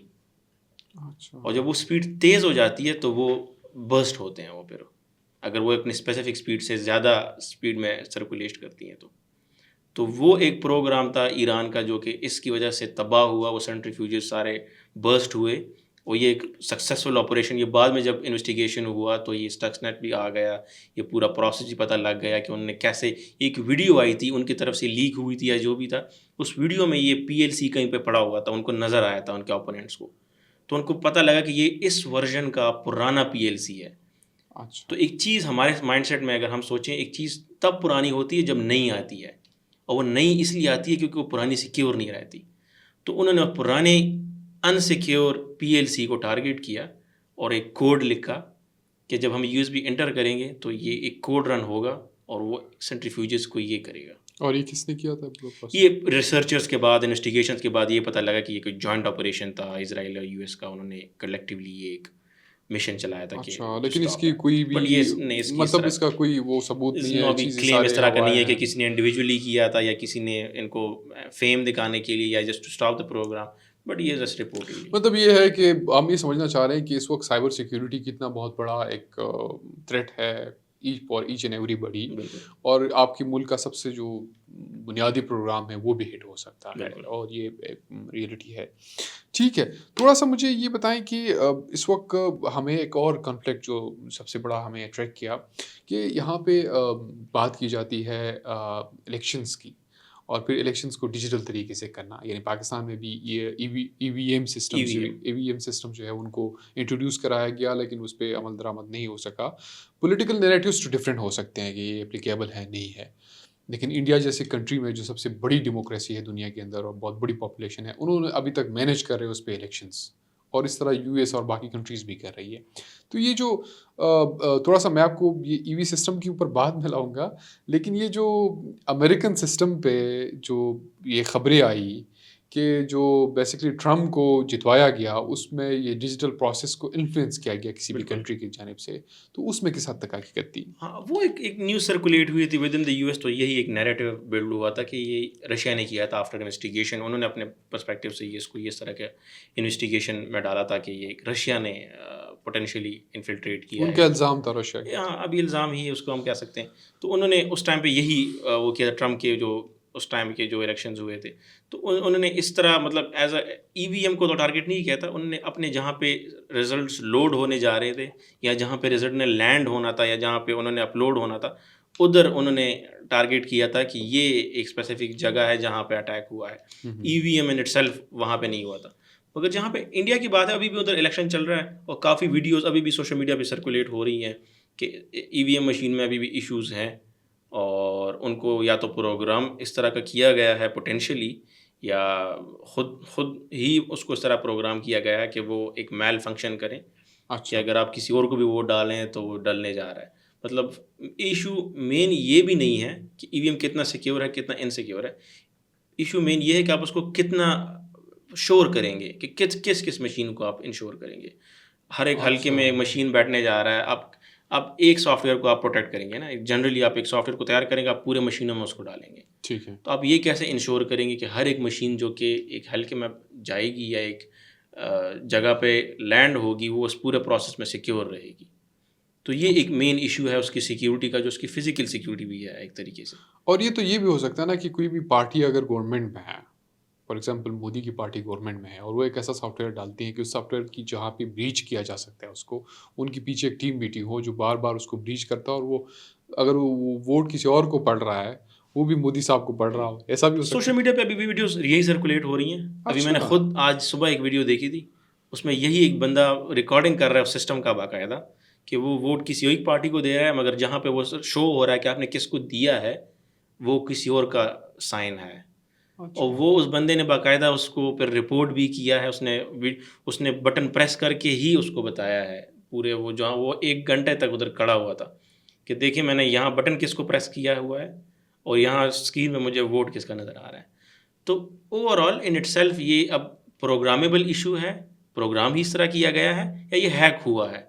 اور جب وہ اسپیڈ تیز ہو جاتی ہے تو وہ برسٹ ہوتے ہیں، وہ پھر اگر وہ اپنی اسپیسیفک اسپیڈ سے زیادہ اسپیڈ میں سرکولیٹ کرتی ہیں تو وہ ایک پروگرام تھا ایران کا جو کہ اس کی وجہ سے تباہ ہوا. وہ سینٹریفیوجز سارے برسٹ ہوئے، اور یہ ایک سکسیزفل آپریشن. یہ بعد میں جب انویسٹیگیشن ہوا تو یہ اسٹیکس نیٹ بھی آ گیا، یہ پورا پروسیس بھی پتہ لگ گیا کہ انہوں نے کیسے، ایک ویڈیو آئی تھی ان کی طرف سے لیک ہوئی تھی یا جو بھی تھا، اس ویڈیو میں یہ PLC کہیں پہ پڑا ہوا تھا، ان کو نظر آیا تھا ان کے اوپوننٹس کو. تو ان کو پتہ لگا کہ یہ اس ورژن کا پرانا PLC ہے. تو ایک چیز ہمارے مائنڈ سیٹ میں اگر ہم سوچیں، ایک چیز تب پرانی ہوتی ہے جب نئی آتی ہے، اور وہ نئی اس لیے آتی ہے کیونکہ وہ پرانی سیکیور نہیں رہتی. تو انہوں نے پرانے انسیکیور PLC کو ٹارگیٹ کیا اور ایک کوڈ لکھا کہ جب ہم USB انٹر کریں گے تو یہ ایک کوڈ رن ہوگا اور وہ سینٹریفیوجز کو یہ کرے گا. اور یہ کس نے کیا تھا؟ یہ ریسرچرز کے بعد، انویسٹیگیشنز کے بعد یہ پتہ لگا کہ یہ کوئی جوائنٹ آپریشن تھا اسرائیل اور US کا. انہوں نے کلیکٹیولی یہ ایک مشن چلایا تھا. اچھا. لیکن اس کی کوئی بھی مطلب اس کا کوئی وہ ثبوت نہیں ہے، کلیم اس طرح کا نہیں ہے کہ کسی نے انڈیویجولی کیا تھا یا کسی نے ان کو فیم دکھانے کے لیے یا just to stop the program. But یہ جسٹ رپورٹ. مطلب یہ ہے کہ ہم یہ سمجھنا چاہ رہے ہیں کہ اس وقت سائبر سیکیورٹی کتنا بہت بڑا ایک تھریٹ ہے فار ایچ اینڈ ایوری بڈی، اور آپ کے ملک کا سب سے جو بنیادی پروگرام ہے وہ بھی ہٹ ہو سکتا ہے، اور یہ ریئلٹی ہے. ٹھیک ہے. تھوڑا سا مجھے یہ بتائیں کہ اس وقت ہمیں ایک اور کنفلکٹ جو سب سے بڑا ہمیں اٹریکٹ کیا کہ یہاں پہ بات کی جاتی ہے الیکشنز کی، اور پھر الیکشنز کو ڈیجیٹل طریقے سے کرنا. یعنی پاکستان میں بھی یہ EVM سسٹم جو ہے ان کو انٹروڈیوس کرایا گیا، لیکن اس پہ عمل درآمد نہیں ہو سکا. پولیٹیکل نیریٹیوز تو ڈفرینٹ ہو سکتے ہیں کہ یہ اپلیکیبل ہے نہیں ہے، لیکن انڈیا جیسے کنٹری میں جو سب سے بڑی ڈیموکریسی ہے دنیا کے اندر اور بہت بڑی پاپولیشن ہے، انہوں نے ابھی تک مینیج کر رہے ہیں اس پہ الیکشنز، اور اس طرح US اور باقی کنٹریز بھی کر رہی ہے. تو یہ جو تھوڑا سا میں آپ کو یہ EV سسٹم کے اوپر بعد میں لاؤں گا، لیکن یہ جو امریکن سسٹم پہ جو یہ خبریں آئی کہ جو بیسکلی ٹرمپ کو جتوایا گیا اس میں یہ ڈیجیٹل پروسیس کو انفلوئنس کیا گیا کسی بھی کنٹری کی جانب سے، تو اس میں کس حد تک حقیقت تھی؟ ہاں، وہ ایک نیوز سرکولیٹ ہوئی تھی with in the U S, تو یہی ایک نیریٹو بلڈ ہوا تھا کہ یہ رشیا نے کیا تھا آفٹر انویسٹیگیشن. انہوں نے اپنے پرسپیکٹیو سے اس کو اس طرح کے انویسٹیگیشن میں ڈالا تھا کہ یہ رشیا نے پوٹینشیلی انفلٹریٹ کیا ہے. ان کا الزام تھا رشیا کا. ہاں، ابھی الزام ہی ہے اس کو ہم کہہ سکتے ہیں. تو انہوں نے اس ٹائم پہ یہی وہ کیا تھا، ٹرمپ کے جو اس ٹائم کے جو الیکشنز ہوئے تھے، تو انہوں نے اس طرح مطلب as a E V M کو تو ٹارگیٹ نہیں کیا تھا. انہوں نے اپنے جہاں پہ ریزلٹس لوڈ ہونے جا رہے تھے یا جہاں پہ ریزلٹ نے لینڈ ہونا تھا یا جہاں پہ انہوں نے اپلوڈ ہونا تھا، ادھر انہوں نے ٹارگیٹ کیا تھا کہ یہ ایک اسپیسیفک جگہ ہے جہاں پہ اٹیک ہوا ہے. ای V M in it self وہاں پہ نہیں ہوا تھا. مگر جہاں پہ انڈیا کی بات ہے، ابھی بھی ادھر الیکشن چل رہا ہے اور کافی ویڈیوز ابھی بھی سوشل میڈیا پہ سرکولیٹ ہو رہی ہیں کہ ای وی ایم مشین میں ابھی بھی ایشوز ہیں، اور ان کو یا تو پروگرام اس طرح کا کیا گیا ہے پوٹینشلی، یا خود ہی اس کو اس طرح پروگرام کیا گیا ہے کہ وہ ایک میل فنکشن کریں کہ اگر آپ کسی اور کو بھی ووٹ ڈالیں تو وہ ڈلنے جا رہا ہے. مطلب ایشو مین یہ بھی نہیں ہے کہ ای وی ایم کتنا سیکیور ہے کتنا انسیکیور ہے. ایشو مین یہ ہے کہ آپ اس کو کتنا شور کریں گے، کہ کس مشین کو آپ انشور کریں گے. ہر ایک حلقے میں مشین بیٹھنے جا رہا ہے، آپ ایک سافٹ ویئر کو آپ پروٹیکٹ کریں گے نا. جنرلی آپ ایک سافٹ ویئر کو تیار کریں گے، آپ پورے مشینوں میں اس کو ڈالیں گے. ٹھیک ہے. تو آپ یہ کیسے انشور کریں گے کہ ہر ایک مشین جو کہ ایک حلقے میں جائے گی یا ایک جگہ پہ لینڈ ہوگی، وہ اس پورے پروسیس میں سیکیور رہے گی. تو یہ ایک مین ایشو ہے اس کی سیکیورٹی کا، جو اس کی فزیکل سیکیورٹی بھی ہے ایک طریقے سے. اور یہ تو یہ بھی ہو سکتا ہے نا کہ کوئی بھی پارٹی اگر گورنمنٹ میں ہے، فار ایگزامپل مودی کی پارٹی گورنمنٹ میں ہے، اور وہ ایک ایسا سافٹ ویئر ڈالتی ہے کہ اس سافٹ ویئر کی جہاں پہ بریچ کیا جا سکتا ہے اس کو، ان کے پیچھے ایک ٹیم بیٹھی ہو جو بار بار اس کو بریچ کرتا ہے، اور وہ اگر وہ ووٹ کسی اور کو پڑ رہا ہے وہ بھی مودی صاحب کو پڑھ رہا ہو، ایسا بھی ہو سکتا ہے. سوشل میڈیا پہ ابھی بھی ویڈیوز یہی سرکولیٹ ہو رہی ہیں. ابھی میں نے خود آج صبح ایک ویڈیو دیکھی تھی، اس میں یہی ایک بندہ ریکارڈنگ کر رہا ہے اس سسٹم کا باقاعدہ، کہ وہ ووٹ کسی ایک پارٹی کو دے رہا ہے، مگر جہاں پہ وہ شو ہو رہا ہے کہ آپ نے کس کو دیا ہے وہ کسی اور کا سائن ہے. اور وہ اس بندے نے باقاعدہ اس کو پھر رپورٹ بھی کیا ہے. اس نے بٹن پریس کر کے ہی اس کو بتایا ہے پورے، وہ جہاں وہ 1 گھنٹے تک ادھر کھڑا ہوا تھا کہ دیکھیں میں نے یہاں بٹن کس کو پریس کیا ہوا ہے اور یہاں اسکرین میں مجھے ووٹ کس کا نظر آ رہا ہے. تو over all in it self یہ اب پروگرامبل ایشو ہے، پروگرام ہی اس طرح کیا گیا ہے یا یہ ہیک ہوا ہے.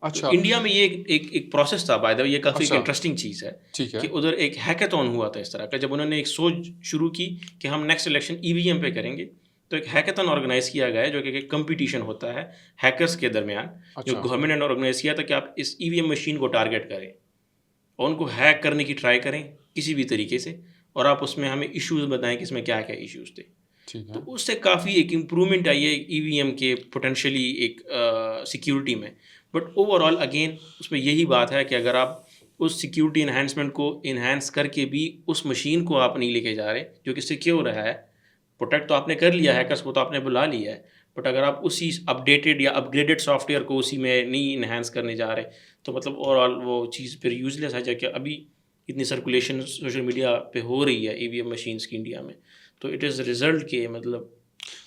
اچھا، انڈیا میں یہ ایک پروسیس تھا بائی دا وے. یہ کافی انٹرسٹنگ چیز ہے کہ ادھر ایک ہیکاتھون ہوا تھا اس طرح کا. جب انہوں نے ایک سوچ شروع کی کہ ہم نیکسٹ الیکشن ای وی ایم پہ کریں گے، تو ایک ہیکاتھون آرگنائز کیا گیا ہے جو کہ ایک کمپٹیشن ہوتا ہے ہیکرس کے درمیان، جو گورنمنٹ نے آرگنائز کیا تھا کہ آپ اس ای وی ایم مشین کو ٹارگیٹ کریں اور ان کو ہیک کرنے کی ٹرائی کریں کسی بھی طریقے سے، اور آپ اس میں ہمیں ایشوز بتائیں کہ اس میں کیا کیا ایشوز تھے. تو اس سے کافی ایک امپرومنٹ آئی ہے ای وی ایم کے پوٹینشلی ایک سیکیورٹی میں. بٹ اوور آل اگین اس میں یہی بات ہے کہ اگر آپ اس سیکیورٹی انہینسمنٹ کو انہینس کر کے بھی اس مشین کو آپ نہیں لے کے جا رہے جو کہ سیکیور ہے، پروٹیکٹ تو آپ نے کر لیا، ہیکرس کو تو آپ نے بلا لیا ہے، بٹ اگر آپ اسی اپڈیٹڈ یا اپ گریڈڈ سافٹ ویئر کو اسی میں نہیں انہینس کرنے جا رہے، تو مطلب اوور آل وہ چیز پھر یوز لیس ہے. جا کہ ابھی اتنی سرکولیشن سوشل میڈیا پہ ہو رہی ہے ای وی ایم مشینس کی انڈیا میں، تو اٹ از ریزلٹ کہ مطلب.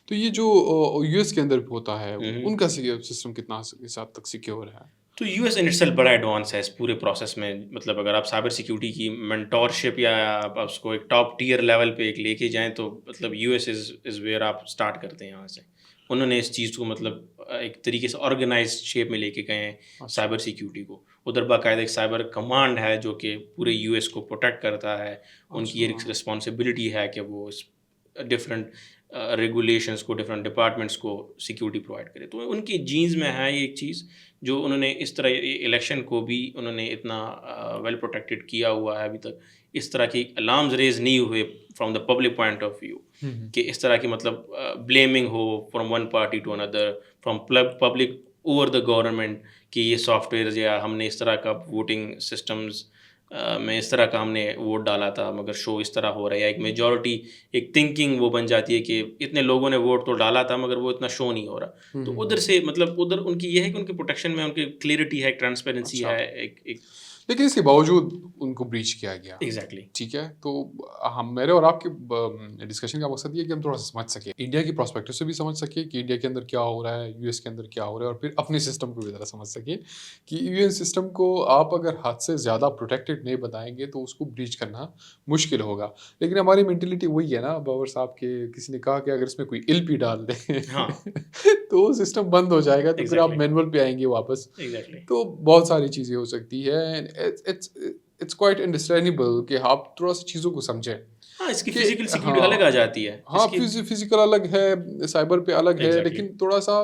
تو یہ جو یو ایس کے اندر ہوتا ہے ان کا سسٹم کتنا اس حد تک سیکیور ہے؟ تو U S in it self بڑا ایڈوانس ہے اس پورے پروسیس میں. مطلب اگر آپ سائبر سیکیورٹی کی مینٹورشپ یا آپ اس کو ایک ٹاپ ٹیئر لیول پہ ایک لے کے جائیں، تو مطلب یو ایس از ویئر آپ اسٹارٹ کرتے ہیں. یہاں سے انہوں نے اس چیز کو مطلب ایک طریقے سے آرگنائزڈ شیپ میں لے کے گئے ہیں سائبر سیکیورٹی کو. ادھر باقاعدہ ایک سائبر کمانڈ ہے جو کہ پورے یو ایس کو پروٹیکٹ کرتا ہے. ان کی یہ رسپانسبلٹی ہے کہ وہ اس ڈفرینٹ ریگولیشنس کو، ڈفرینٹ ڈپارٹمنٹس کو سیکیورٹی پرووائڈ کرے. تو ان کی جینز میں ہے یہ ایک چیز جو انہوں نے اس طرح الیکشن کو بھی انہوں نے اتنا ویل پروٹیکٹڈ کیا ہوا ہے. ابھی تک اس طرح کی الارمز ریز نہیں ہوئے from the public point of view کہ اس طرح کی مطلب بلیمنگ ہو from one party to another, from public over the government, کہ یہ سافٹ ویئرز یا ہم نے اس طرح کا ووٹنگ سسٹمز میں اس طرح کا ہم نے ووٹ ڈالا تھا مگر شو اس طرح ہو رہا ہے. ایک میجورٹی ایک تھنکنگ وہ بن جاتی ہے کہ اتنے لوگوں نے ووٹ تو ڈالا تھا مگر وہ اتنا شو نہیں ہو رہا. تو ادھر سے مطلب ادھر ان کی یہ ہے کہ ان کے پروٹیکشن میں ان کی کلیئرٹی ہے، ایک ٹرانسپیرنسی ہے. ایک لیکن اس کے باوجود ان کو بریچ کیا گیا. ایگزیکٹلی. ٹھیک ہے, تو ہم میرے اور آپ کے ڈسکشن کا مقصد یہ ہے کہ ہم تھوڑا سا سمجھ سکیں, انڈیا کی پراسپیکٹو سے بھی سمجھ سکیں کہ انڈیا کے اندر کیا ہو رہا ہے, یو ایس کے اندر کیا ہو رہا ہے, اور پھر اپنے سسٹم کو بھی ذرا سمجھ سکیں کہ یو این سسٹم کو آپ اگر حد سے زیادہ پروٹیکٹیڈ نہیں بتائیں گے تو اس کو بریچ کرنا مشکل ہوگا. لیکن ہماری مینٹلٹی وہی ہے نا باور صاحب, کے کسی نے کہا کہ اگر اس میں کوئی ایل پی ڈال دیں تو وہ سسٹم بند ہو جائے گا, تو پھر آپ مینول پہ آئیں گے واپس. تو بہت ساری چیزیں ہو سکتی ہے. اٹس کوائٹ انڈرسٹینڈیبل کہ آپ تھوڑا سا چیزوں کو سمجھیں. ہاں, اس کی فزیکل سیکیورٹی الگ آ جاتی ہے. ہاں, فزیکل الگ ہے, سائبر پہ الگ ہے, لیکن تھوڑا سا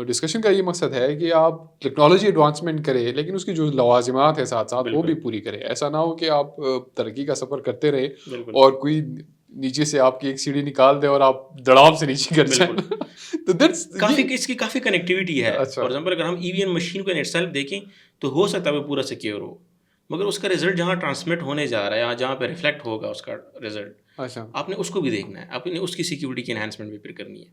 ڈسکشن کا یہ مقصد ہے کہ آپ ٹیکنالوجی ایڈوانسمنٹ کریں لیکن اس کی جو لوازمات ہیں ساتھ ساتھ وہ بھی پوری کریں. ایسا نہ ہو کہ آپ ترقی کا سفر کرتے رہے اور کوئی نیچے سے آپ کی ایک سیڑھی نکال دے اور آپ دڑام سے نیچے گر جائیں. تو اس کی کافی کنیکٹیوٹی ہے. فار ایگزامپل اگر ہم ای وی ایم مشین کو ان اٹ سیلف دیکھیں تو ہو سکتا ہے وہ پورا سیکیور ہو, مگر اس کا رزلٹ جہاں ٹرانسمٹ ہونے جا رہا ہے, جہاں پہ ریفلیکٹ ہوگا اس کا رزلٹ, آپ نے اس کو بھی دیکھنا ہے, آپ نے اس کی سیکیورٹی کی انہینسمنٹ بھی پھر کرنی ہے.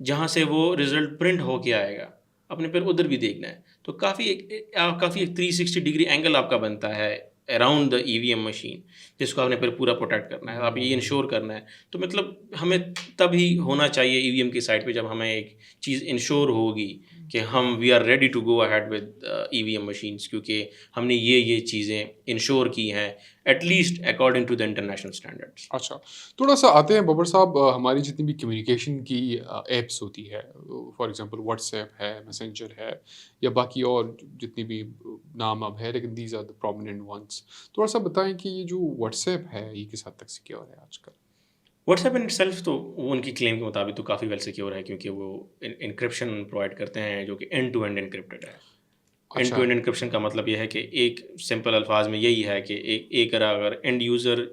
جہاں سے وہ رزلٹ پرنٹ ہو کے آئے گا آپ نے پھر ادھر بھی دیکھنا ہے. تو کافی ایک 360 ڈگری اینگل آپ کا بنتا ہے around the E V M machine, جس کو آپ نے پھر پورا پروٹیکٹ کرنا ہے, آپ یہ انشور کرنا ہے. تو مطلب ہمیں تب ہی ہونا چاہیے ای وی ایم کی سائڈ پہ جب ہمیں ایک چیز انشور ہوگی کہ ہم we are ready to go ahead with E V M machines, کیونکہ ہم نے یہ چیزیں انشور کی ہیں at least according to the international standards. اچھا, تھوڑا سا آتے ہیں ببر صاحب, ہماری جتنی بھی کمیونیکیشن کی ایپس ہوتی ہے, فار ایگزامپل واٹس ایپ ہے, میسنجر ہے, یا باقی اور جتنی بھی نام اب ہے, لیکن these are the prominent ones. تھوڑا سا بتائیں کہ یہ جو واٹس ایپ ہے یہ کس حد تک سیکیور ہے آج کل؟ واٹس ایپ ان سیلف تو وہ ان کی کلیم کے مطابق تو کافی ویل سیکیور ہے, کیونکہ وہ انکرپشن پرووائڈ کرتے ہیں جو کہ اینڈ ٹو اینڈ انکرپٹڈ ہے. اینڈ ٹو اینڈ انکرپشن کا مطلب یہ ہے کہ ایک سمپل الفاظ میں یہی ہے کہ ایک اگر اینڈ یوزر,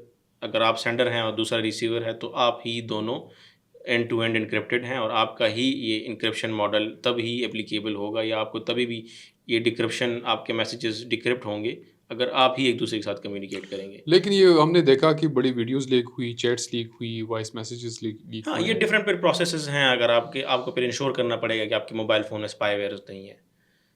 اگر آپ سینڈر ہیں اور دوسرا ریسیور ہے, تو آپ ہی دونوں اینڈ ٹو اینڈ انکرپٹڈ ہیں, اور آپ کا ہی یہ انکرپشن ماڈل تب ہی اپلیکیبل ہوگا, یا آپ کو تبھی بھی یہ ڈکرپشن, آپ کے میسیجز ڈکرپٹ ہوں گے اگر آپ ہی ایک دوسرے کے ساتھ کمیونیکیٹ کریں گے. لیکن یہ ہم نے دیکھا کہ بڑی ویڈیوز لیک ہوئی, چیٹس لیک ہوئی, وائس میسیجز لیک ہاں, ہوئے. یہ ڈفرینٹ پھر پروسیسز ہیں. اگر آپ کو پھر انشور کرنا پڑے گا کہ آپ کے موبائل فون میں اسپائی ویئرز نہیں ہے.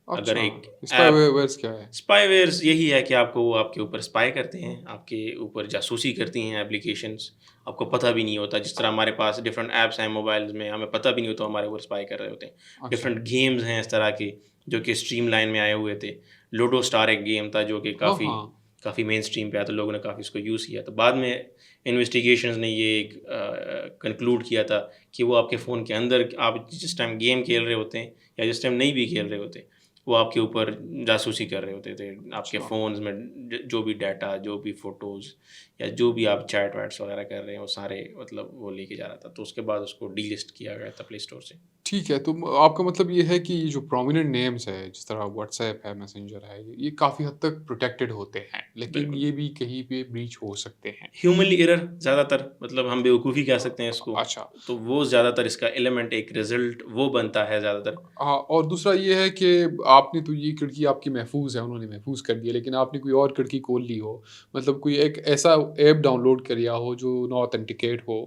اگر ایک اسپائی ویئرز یہی ہے کہ آپ کو وہ آپ کے اوپر اسپائی کرتے ہیں, آپ کے اوپر جاسوسی کرتی ہیں اپلیکیشنس, آپ کو پتہ بھی نہیں ہوتا. جس طرح ہمارے پاس ڈفرینٹ ایپس ہیں موبائلز میں, ہمیں پتہ بھی نہیں ہوتا ہمارے اوپر اسپائی کر رہے ہوتے ہیں. ڈفرینٹ گیمز ہیں اس طرح کے جو کہ اسٹریم لائن میں آئے ہوئے تھے. لوڈو اسٹار ایک گیم تھا جو کہ کافی مین اسٹریم پہ آیا, تو لوگوں نے کافی اس کو یوز کیا. تو بعد میں انویسٹیگیشنز نے یہ ایک کنکلوڈ کیا تھا کہ وہ آپ کے فون کے اندر, آپ جس ٹائم گیم کھیل رہے ہوتے ہیں یا جس ٹائم نہیں بھی کھیل رہے ہوتے, وہ آپ کے اوپر جاسوسی کر رہے ہوتے تھے. آپ کے فونز میں جو بھی ڈیٹا, جو بھی فوٹوز, یا جو بھی آپ چیٹ ویٹس وغیرہ کر رہے ہیں, وہ سارے مطلب وہ لے کے جا رہا تھا. تو اس کے بعد اس کو ڈی لسٹ کیا گیا تھا پلے اسٹور سے. ٹھیک ہے, تو آپ کا مطلب یہ ہے کہ یہ جو پرومیننٹ نیمز ہے جس طرح واٹس ایپ ہے, میسنجر ہے, یہ کافی حد تک پروٹیکٹڈ ہوتے ہیں, لیکن یہ بھی کہیں پہ بریچ ہو سکتے ہیں. ہیومنلی ایرر زیادہ تر, مطلب ہم بیوقوفی کہہ سکتے ہیں اس کو. اچھا, تو وہ زیادہ تر اس کا ایلیمنٹ, ایک رزلٹ وہ بنتا ہے زیادہ تر. ہاں, اور دوسرا یہ ہے کہ آپ نے تو یہ کھڑکی آپ کی محفوظ ہے, انہوں نے محفوظ کر دیا, لیکن آپ نے کوئی اور کھڑکی کھول لی ہو, مطلب کوئی ایک ایسا ایپ ڈاؤن لوڈ کر لیا ہو جو نو آتھینٹیکیٹ ہو,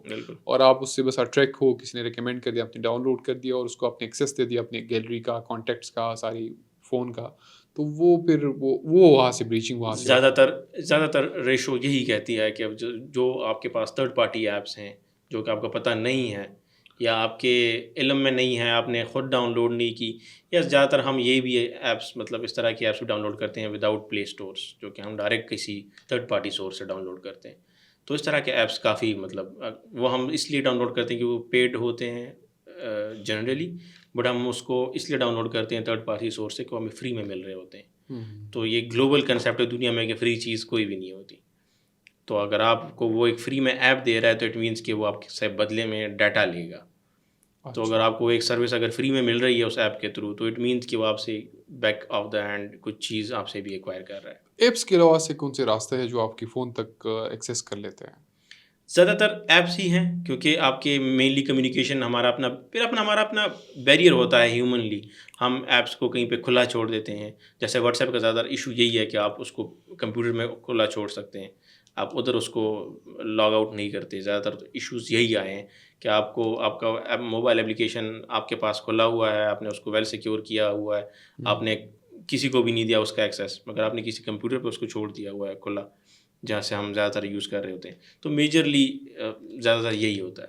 اور آپ اس سے بس اٹریکٹ ہو, کسی نے ریکمینڈ کر دیا, آپ نے ڈاؤن لوڈ کر دیا, اور اس کو آپ نے ایکسیس دے دیا اپنے گیلری کا, کانٹیکٹس کا, ساری فون کا, تو وہ پھر وہ وہاں سے بریچنگ وہاں سے زیادہ تر ریشو یہی کہتی ہے کہ اب جو آپ کے پاس تھرڈ پارٹی ایپس ہیں جو کہ آپ کو پتہ نہیں ہے یا آپ کے علم میں نہیں ہے, آپ نے خود ڈاؤن لوڈ نہیں کی, یا زیادہ تر ہم یہ بھی ایپس, مطلب اس طرح کی ایپس بھی ڈاؤن لوڈ کرتے ہیں وداؤٹ پلے اسٹورس, جو کہ ہم ڈائریکٹ کسی تھرڈ پارٹی سورس سے ڈاؤن لوڈ کرتے ہیں. تو اس طرح کے ایپس کافی, مطلب وہ ہم اس لیے ڈاؤن لوڈ کرتے ہیں کہ وہ پیڈ ہوتے ہیں جنرلی, بٹ ہم اس کو اس لیے ڈاؤن لوڈ کرتے ہیں تھرڈ پارٹی سورس سے کہ ہمیں فری میں مل رہے ہوتے ہیں. تو یہ گلوبل کنسیپٹ ہے دنیا میں کہ فری چیز کوئی بھی نہیں ہوتی. تو اگر آپ کو وہ ایک فری میں ایپ دے رہا ہے تو اٹ مینس کہ وہ آپ سے بدلے میں ڈیٹا لے گا. تو اگر آپ کو ایک سروس اگر فری میں مل رہی ہے اس ایپ کے تھرو, تو اٹ مینس کہ وہ آپ سے بیک آف دا اینڈ کچھ چیز آپ سے بھی ایکوائر کر رہا ہے. ایپس کے علاوہ سے کون سے راستے ہیں جو آپ کی فون تک ایکسیس کر لیتے ہیں؟ زیادہ تر ایپس ہی ہیں, کیونکہ آپ کے مینلی کمیونیکیشن ہمارا اپنا بیریئر ہوتا ہے ہیومنلی. ہم ایپس کو کہیں پہ کھلا چھوڑ دیتے ہیں. جیسے واٹس ایپ کا زیادہ تر ایشو یہی ہے کہ آپ اس کو کمپیوٹر میں کھلا چھوڑ سکتے ہیں, آپ ادھر اس کو لاگ آؤٹ نہیں کرتے. زیادہ تر ایشوز یہی آئے ہیں کہ آپ کا موبائل اپلیکیشن آپ کے پاس کھلا ہوا ہے, آپ نے اس کو ویل سیکیور کیا ہوا ہے, آپ نے کسی کو بھی نہیں دیا اس کا ایکسیس، مگر آپ نے کسی کمپیوٹر پہ اس کو چھوڑ دیا ہوا ہے کھلا، جہاں سے ہم زیادہ تر یوز کر رہے ہوتے ہیں. تو میجرلی زیادہ تر یہی ہوتا ہے.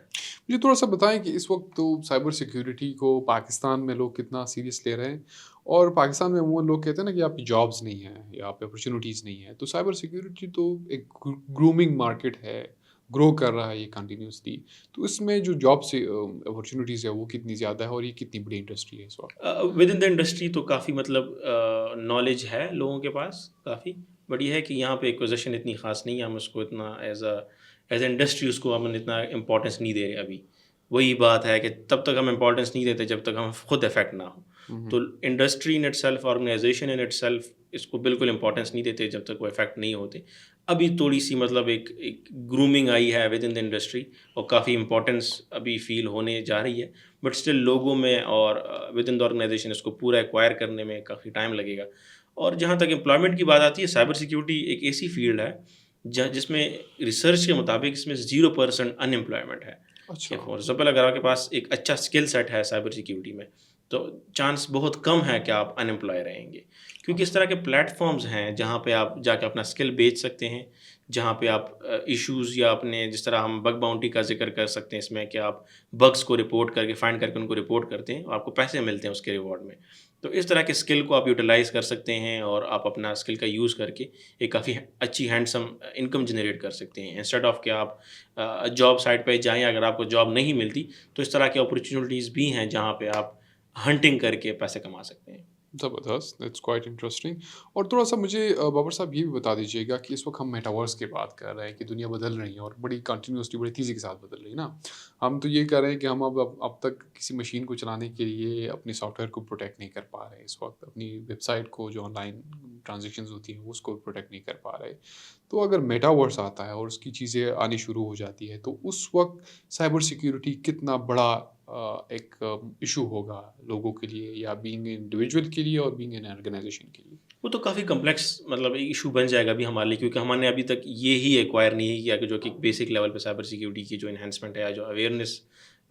مجھے تھوڑا سا بتائیں کہ اس وقت تو سائبر سیکیورٹی کو پاکستان میں لوگ کتنا سیریس لے رہے ہیں، اور پاکستان میں عموماً لوگ کہتے ہیں نا کہ آپ کی جابس نہیں ہیں یا آپ کی اپرچونیٹیز نہیں ہیں. تو سائبر سیکیورٹی تو ایک گرومنگ مارکیٹ ہے، گرو کر رہا ہے یہ کنٹینیوسلی. تو اس میں جو جاب سے اپرچونیٹیز ہے وہ کتنی زیادہ ہے، اور یہ کتنی بڑی انڈسٹری ہے اس وقت؟ ود ان دا انڈسٹری تو کافی مطلب نالج ہے لوگوں کے پاس کافی، بٹ یہ ہے کہ یہاں پہ ایکوزیشن اتنی خاص نہیں ہے. ہم اس کو اتنا ایز اے انڈسٹری اس کو ہم اتنا امپورٹنس نہیں دے رہے ابھی. وہی بات ہے کہ تب تک ہم امپورٹنس نہیں دیتے جب تک ہم خود افیکٹ نہ ہوں. تو industry in itself, organization in itself اس کو بالکل امپورٹنس نہیں دیتے جب تک وہ افیکٹ نہیں ہوتے. ابھی تھوڑی سی مطلب ایک گرومنگ آئی ہے ود ان دا انڈسٹری، اور کافی امپورٹنس ابھی فیل ہونے جا رہی ہے. بٹ اسٹل لوگوں میں اور ود ان دا آرگنائزیشن اس کو پورا ایکوائر کرنے میں کافی ٹائم لگے گا. اور جہاں تک امپلائمنٹ کی بات آتی ہے، سائبر سیکیورٹی ایک ایسی فیلڈ ہے جس میں ریسرچ کے مطابق اس میں 0% ان امپلائمنٹ ہے. فار ایگزامپل اگر آپ کے پاس ایک اچھا اسکل سیٹ ہے سائبر سیکیورٹی میں، تو چانس بہت کم ہے کہ آپ ان امپلائی رہیں گے. کیونکہ اس طرح کے پلیٹ فارمز ہیں جہاں پہ آپ جا کے اپنا اسکل بیچ سکتے ہیں، جہاں پہ آپ ایشوز یا اپنے جس طرح ہم بگ باؤنٹی کا ذکر کر سکتے ہیں اس میں کہ آپ بگس کو رپورٹ کر کے فائنڈ کر کے ان کو رپورٹ کرتے ہیں اور آپ کو پیسے ملتے ہیں اس کے ریوارڈ میں. تو اس طرح کے اسکل کو آپ یوٹیلائز کر سکتے ہیں اور آپ اپنا اسکل کا یوز کر کے ایک کافی اچھی ہینڈسم انکم جنریٹ کر سکتے ہیں، انسٹیڈ آف کہ آپ جاب سائٹ پہ جائیں. اگر آپ کو جاب نہیں ملتی تو اس طرح کی اپرچونیٹیز بھی ہیں جہاں پہ آپ ہنٹنگ کر کے پیسے کما سکتے ہیں. زبردست، دیٹس کوائٹ انٹرسٹنگ. اور تھوڑا سا مجھے بابر صاحب یہ بھی بتا دیجیے گا کہ اس وقت ہم میٹاورس کی بات کر رہے ہیں کہ دنیا بدل رہی ہے اور بڑی کنٹینیوسلی بڑی تیزی کے ساتھ بدل رہی ہے نا. ہم تو یہ کر رہے ہیں کہ ہم اب تک کسی مشین کو چلانے کے لیے اپنی سافٹ ویئر کو پروٹیکٹ نہیں کر پا رہے اس وقت، اپنی ویب سائٹ کو جو آن لائن ٹرانزیکشنز ہوتی ہیں اس کو پروٹیکٹ نہیں کر پا رہے. تو اگر میٹاورس آتا ہے اور اس کی چیزیں آنی شروع ہو جاتی ہے تو اس وقت سائبر سیکیورٹی کتنا بڑا ایک ایشو ہوگا لوگوں کے لیے، یا بینگ انڈیویجول کے لیے اور بینگ این آرگنائزیشن کے لیے؟ وہ تو کافی کمپلیکس مطلب ایشو بن جائے گا ابھی ہمارے لیے، کیونکہ ہم نے ابھی تک یہی ایکوائر نہیں کیا کہ جو کہ بیسک لیول پہ سائبر سیکیورٹی کی جو انہینسمنٹ ہے، جو awareness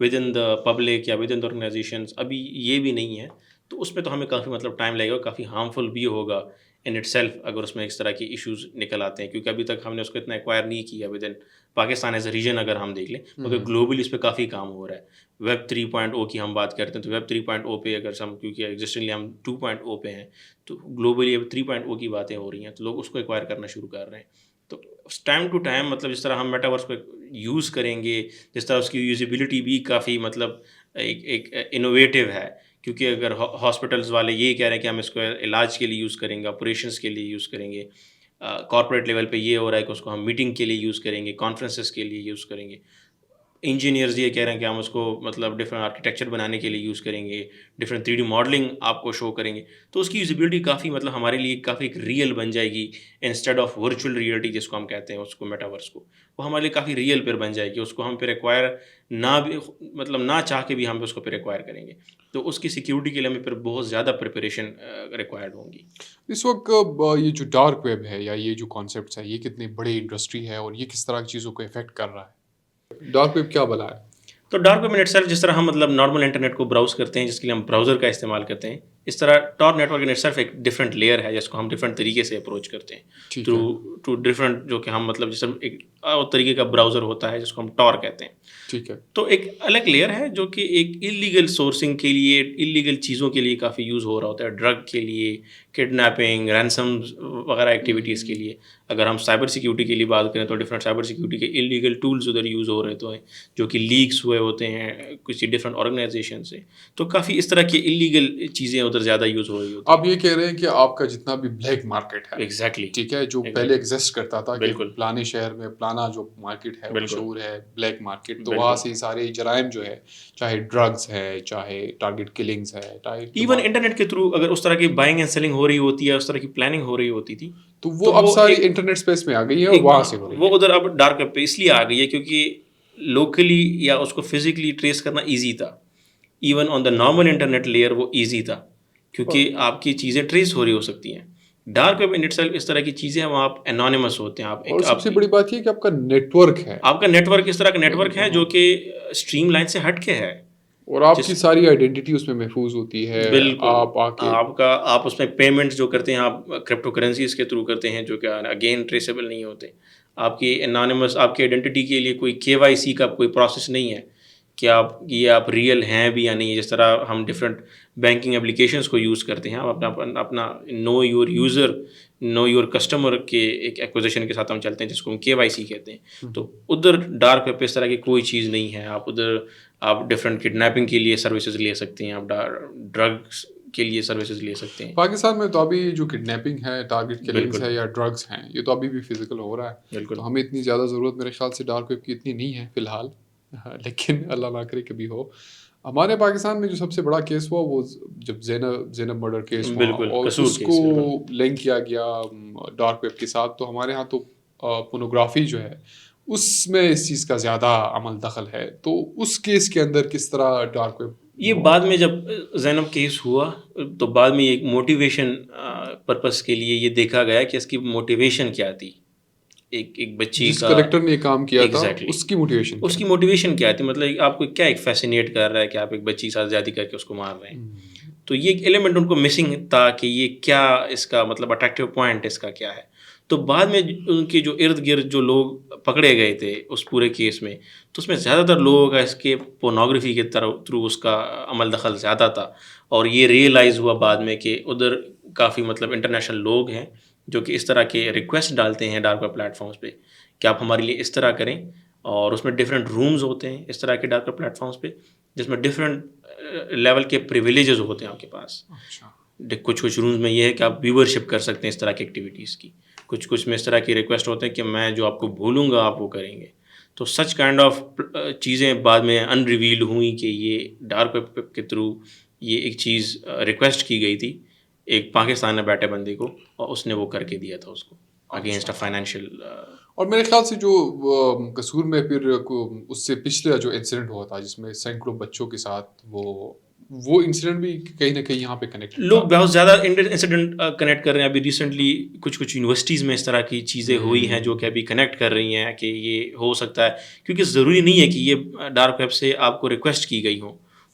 with in the public یا ود ان دا آرگنائزیشنز، ابھی یہ بھی نہیں ہے. تو اس میں تو ہمیں کافی مطلب ٹائم لگے گا، کافی ہارمفل بھی ہوگا ان اٹ سیلف اگر اس میں اس طرح کی ایشوز نکل آتے ہیں، کیونکہ ابھی تک ہم نے اس کو اتنا ایکوائر نہیں کیا with in Pakistan as a region. اگر ہم دیکھ لیں مگر گلوبلی اس پہ کافی کام ہو رہا ہے. ویب 3.0 کی ہم بات کرتے ہیں تو ویب 3.0 پہ اگر ہم، کیونکہ ایگزسٹنگلی ہم 2.0 پہ ہیں، تو گلوبلی اب 3.0 کی باتیں ہو رہی ہیں، تو لوگ اس کو ایکوائر کرنا شروع کر رہے ہیں. تو ٹائم ٹو ٹائم مطلب جس طرح ہم میٹاورس کو یوز کریں گے، جس طرح اس کی یوزیبلٹی بھی کافی مطلب ایک انوویٹیو ہے. کیونکہ اگر ہاسپٹلز والے یہ کہہ رہے ہیں کہ ہم اس کو علاج کے لیے یوز کریں گے، آپریشنس کے لیے یوز کریں گے، کارپوریٹ لیول پہ یہ ہو رہا ہے کہ اس کو ہم میٹنگ کے لیے یوز کریں گے، کانفرنسز کے لیے یوز کریں گے. انجینئرز یہ کہہ رہے ہیں کہ ہم اس کو مطلب ڈفرینٹ آرکیٹیکچر بنانے کے لیے یوز کریں گے، ڈفرینٹ 3D ماڈلنگ آپ کو شو کریں گے. تو اس کی یوزیبلٹی کافی مطلب ہمارے لیے کافی ایک ریئل بن جائے گی، انسٹیڈ آف ورچوئل ریئلٹی جس کو ہم کہتے ہیں، اس کو میٹاورس کو، وہ ہمارے لیے کافی ریئل پھر بن جائے گی. اس کو ہم پھر ایکوائر نہ بھی مطلب نہ چاہ کے بھی ہم اس کو پھر ایکوائر کریں گے. تو اس کی سیکیورٹی کے لیے ہمیں پھر بہت زیادہ پریپریشن ریکوائرڈ ہوں گی. اس وقت یہ جو ڈارک ویب ہے یا یہ جو کانسیپٹس ہے، یہ کتنی بڑی انڈسٹری ہے اور یہ کس طرح کی چیزوں کو افیکٹ کر رہا ہے؟ ڈارک ویب کیا بلا ہے؟ تو dark web in it self, جس طرح ہم مطلب نارمل انٹرنیٹ کو براؤز کرتے ہیں جس کے لیے ہم براؤزر کا استعمال کرتے ہیں، اس طرح Tor network in itself ایک ڈفرینٹ لیئر ہے جس کو ہم ڈفرینٹ طریقے سے اپروچ کرتے ہیں ٹو ڈفرینٹ، جو کہ ہم مطلب جیسے ایک اور طریقے کا براؤزر ہوتا ہے جس کو ہم ٹار کہتے ہیں. ٹھیک ہے. تو ایک الگ لیئر ہے جو کہ ایک انلیگل سورسنگ کے لیے، انلیگل چیزوں کے لیے کافی یوز ہو رہا ہوتا ہے، ڈرگ کے لیے، کڈنیپنگ، رینسم وغیرہ ایکٹیویٹیز کے لیے. اگر ہم سائبر سیکیورٹی کے لیے بات کریں تو ڈفرینٹ سائبر سیکیورٹی کے انلیگل ٹولز ادھر یوز ہو رہے تو ہیں، جو کہ لیکس ہوئے ہوتے ہیں کسی ڈفرینٹ آرگنائزیشن سے. تو کافی اس طرح کی انلیگل چیزیں ادھر زیادہ یوز ہو رہی ہوتی ہیں. آپ یہ کہہ رہے ہیں کہ آپ کا جتنا بھی بلیک مارکیٹ ہے، ایگزیکٹلی ٹھیک ہے، جو پہلے ایگزسٹ کرتا تھا، بالکل پلانے شہر میں پلانا جو مارکیٹ ہے مشہور ہے بلیک مارکیٹ، تو وہاں سے سارے جرائم جو ہے، چاہے ڈرگس ہے، چاہے ٹارگیٹ کلنگس ہے، ایون انٹرنیٹ کے تھرو اگر اس طرح کی بائنگ اینڈ سیلنگ ہو رہی ہوتی ہے، اس طرح کی پلاننگ ہو رہی ہوتی تھی، تو وہ اب ساری انٹرنیٹ اسپیس میں آ گئی ہے اور وہاں سے ہو رہی ہے. وہ ادھر اب ڈارک ویب پہ اس لیے آ گئی ہے کیونکہ لوکلی یا اس کو فزیکلی ٹریس کرنا ایزی تھا. Even on the normal internet layer وہ ایزی تھا کیونکہ آپ کی چیزیں ٹریس ہو رہی ہو سکتی ہیں. Dark web in itself اس طرح کی چیزیں ہیں، وہاں آپ انانیمس ہوتے ہیں. اور سب سے بڑی بات یہ کہ آپ کا نیٹ ورک ہے، آپ کا نیٹ ورک اس طرح کا نیٹ ورک ہے جو کہ اسٹریم لائن سے ہٹ کے ہے. اور آپ کی ساری آئیڈینٹی اس میں محفوظ ہوتی ہے. بالکل. آپ اس میں پیمنٹ جو کرتے ہیں آپ کرپٹو کرنسیز کے تھرو کرتے ہیں جو کہ اگین ٹریسیبل نہیں ہوتے. آپ کی انانیمس آپ کی آئیڈینٹی کے لیے کوئی KYC کا کوئی پروسیس نہیں ہے کہ آپ ریئل ہیں بھی یا نہیں. جس طرح ہم ڈفرینٹ بینکنگ اپلیکیشنس کو یوز کرتے ہیں, ہم اپنا know your user know your customer کے ایک ایکوزیشن کے ساتھ ہم چلتے ہیں جس کو ہم KYC کہتے ہیں. تو ادھر ڈارک ویب پہ اس طرح کی کوئی چیز نہیں ہے. آپ ڈفرینٹ کڈنیپنگ کے لیے سروسز لے سکتے ہیں, آپ ڈرگس کے لیے سروسز لے سکتے ہیں. پاکستان میں تو ابھی جو کڈنیپنگ ہے, ٹارگٹ کلنگس ہے یا ڈرگس ہیں, یہ تو ابھی بھی فزیکل ہو رہا ہے. تو ہمیں اتنی زیادہ ضرورت میرے خیال سے ڈارک ویب کی اتنی نہیں ہے فی الحال, لیکن اللہ نہ کرے کبھی ہو. ہمارے پاکستان میں جو سب سے بڑا کیس ہوا وہ جب زینب مرڈر کیس ہوا اور اس کو لنک کیا گیا ڈارک ویب کے ساتھ. تو ہمارے ہاں تو پورنوگرافی جو ہے اس میں اس چیز کا زیادہ عمل دخل ہے. تو اس کیس کے اندر کس طرح ڈارک ویب, یہ بعد میں جب زینب کیس ہوا تو بعد میں ایک موٹیویشن پرپس کے لیے یہ دیکھا گیا کہ اس کی موٹیویشن کیا تھی. ایک بچی جس کریکٹر نے کام کیا تھا اس کی موٹیویشن کیا تھی, مطلب آپ کو کیا ایک فیسینیٹ کر رہا ہے کہ آپ ایک بچی کے ساتھ زیادتی کر کے اس کو مار رہے ہیں. تو یہ ایک ایلیمنٹ ان کو مسنگ تھا کہ یہ کیا اس کا مطلب اٹریکٹیو پوائنٹ اس کا کیا ہے. تو بعد میں ان کے جو ارد گرد جو لوگ پکڑے گئے تھے اس پورے کیس میں, تو اس میں زیادہ تر لوگوں کا اس کے پورنوگرافی کے تھرو اس کا عمل دخل زیادہ تھا. اور یہ ریئلائز ہوا بعد میں کہ ادھر کافی مطلب انٹرنیشنل لوگ ہیں جو کہ اس طرح کے ریکویسٹ ڈالتے ہیں ڈارک ویب پلیٹ فارمس پہ کہ آپ ہمارے لیے اس طرح کریں. اور اس میں ڈفرینٹ رومز ہوتے ہیں اس طرح کے ڈارک ویب پلیٹ فارمس پہ جس میں ڈفرینٹ لیول کے پریویلیجز ہوتے ہیں آپ کے پاس. کچھ رومز میں یہ ہے کہ آپ ویورشپ کر سکتے ہیں اس طرح کی ایکٹیویٹیز کی. کچھ میں اس طرح کی ریکویسٹ ہوتے ہیں کہ میں جو آپ کو بھولوں گا آپ وہ کریں گے. تو سچ کائنڈ آف چیزیں بعد میں ان ریویل ہوئیں کہ یہ ڈارک ویب کے تھرو یہ ایک چیز ریکویسٹ کی گئی تھی ایک پاکستان میں بیٹھے بندے کو, اور اس نے وہ کر کے دیا تھا اس کو اگینسٹ اے فائنینشیل. اور میرے خیال سے جو قصور میں پھر اس سے پچھلا جو انسیڈنٹ ہوا تھا جس میں سینکڑوں بچوں کے ساتھ وہ انسیڈنٹ بھی کہیں نہ کہیں یہاں پہ کنیکٹ, لوگ بہت زیادہ انسیڈنٹ کنیکٹ کر رہے ہیں. ابھی ریسنٹلی کچھ یونیورسٹیز میں اس طرح کی چیزیں ہوئی ہیں جو کہ ابھی کنیکٹ کر رہی ہیں کہ یہ ہو سکتا ہے, کیونکہ ضروری نہیں ہے کہ یہ ڈارک ویب سے آپ کو ریکویسٹ کی گئی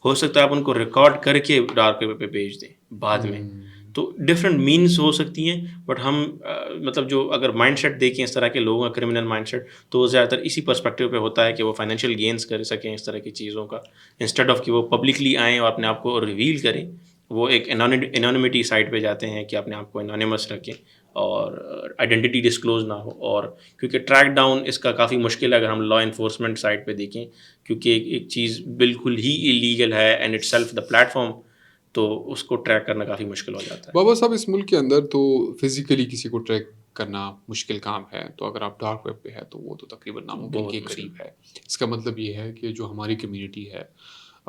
ہو سکتا ہے آپ ان کو ریکارڈ کر کے ڈارک ویب پہ بھیج دیں بعد میں. تو ڈفرینٹ مینس ہو سکتی ہیں, بٹ ہم مطلب جو اگر مائنڈ سیٹ دیکھیں اس طرح کے لوگوں کا کرمنل مائنڈ سیٹ, تو وہ زیادہ تر اسی پرسپیکٹیو پہ ہوتا ہے کہ وہ فائنینشیل گینس کر سکیں اس طرح کی چیزوں کا, انسٹیڈ آف کہ وہ پبلکلی آئیں اور اپنے آپ کو ریویل کریں. وہ ایک انانیمٹی سائٹ پہ جاتے ہیں کہ اپنے آپ کو انانیمس رکھیں اور آئیڈینٹی ڈسکلوز نہ ہو. اور کیونکہ ٹریک ڈاؤن اس کا کافی مشکل ہے اگر ہم لا انفورسمنٹ سائٹ پہ دیکھیں, کیونکہ ایک چیز بالکل ہی ایلیگل ہے and it self the plate form, تو اس کو ٹریک کرنا کافی مشکل ہو جاتا ہے. بابا صاحب اس ملک کے اندر تو فزیکلی کسی کو ٹریک کرنا مشکل کام ہے, تو اگر آپ ڈارک ویب پہ ہے تو وہ تو تقریباً ناممکن کے قریب ہے. اس کا مطلب یہ ہے کہ جو ہماری کمیونٹی ہے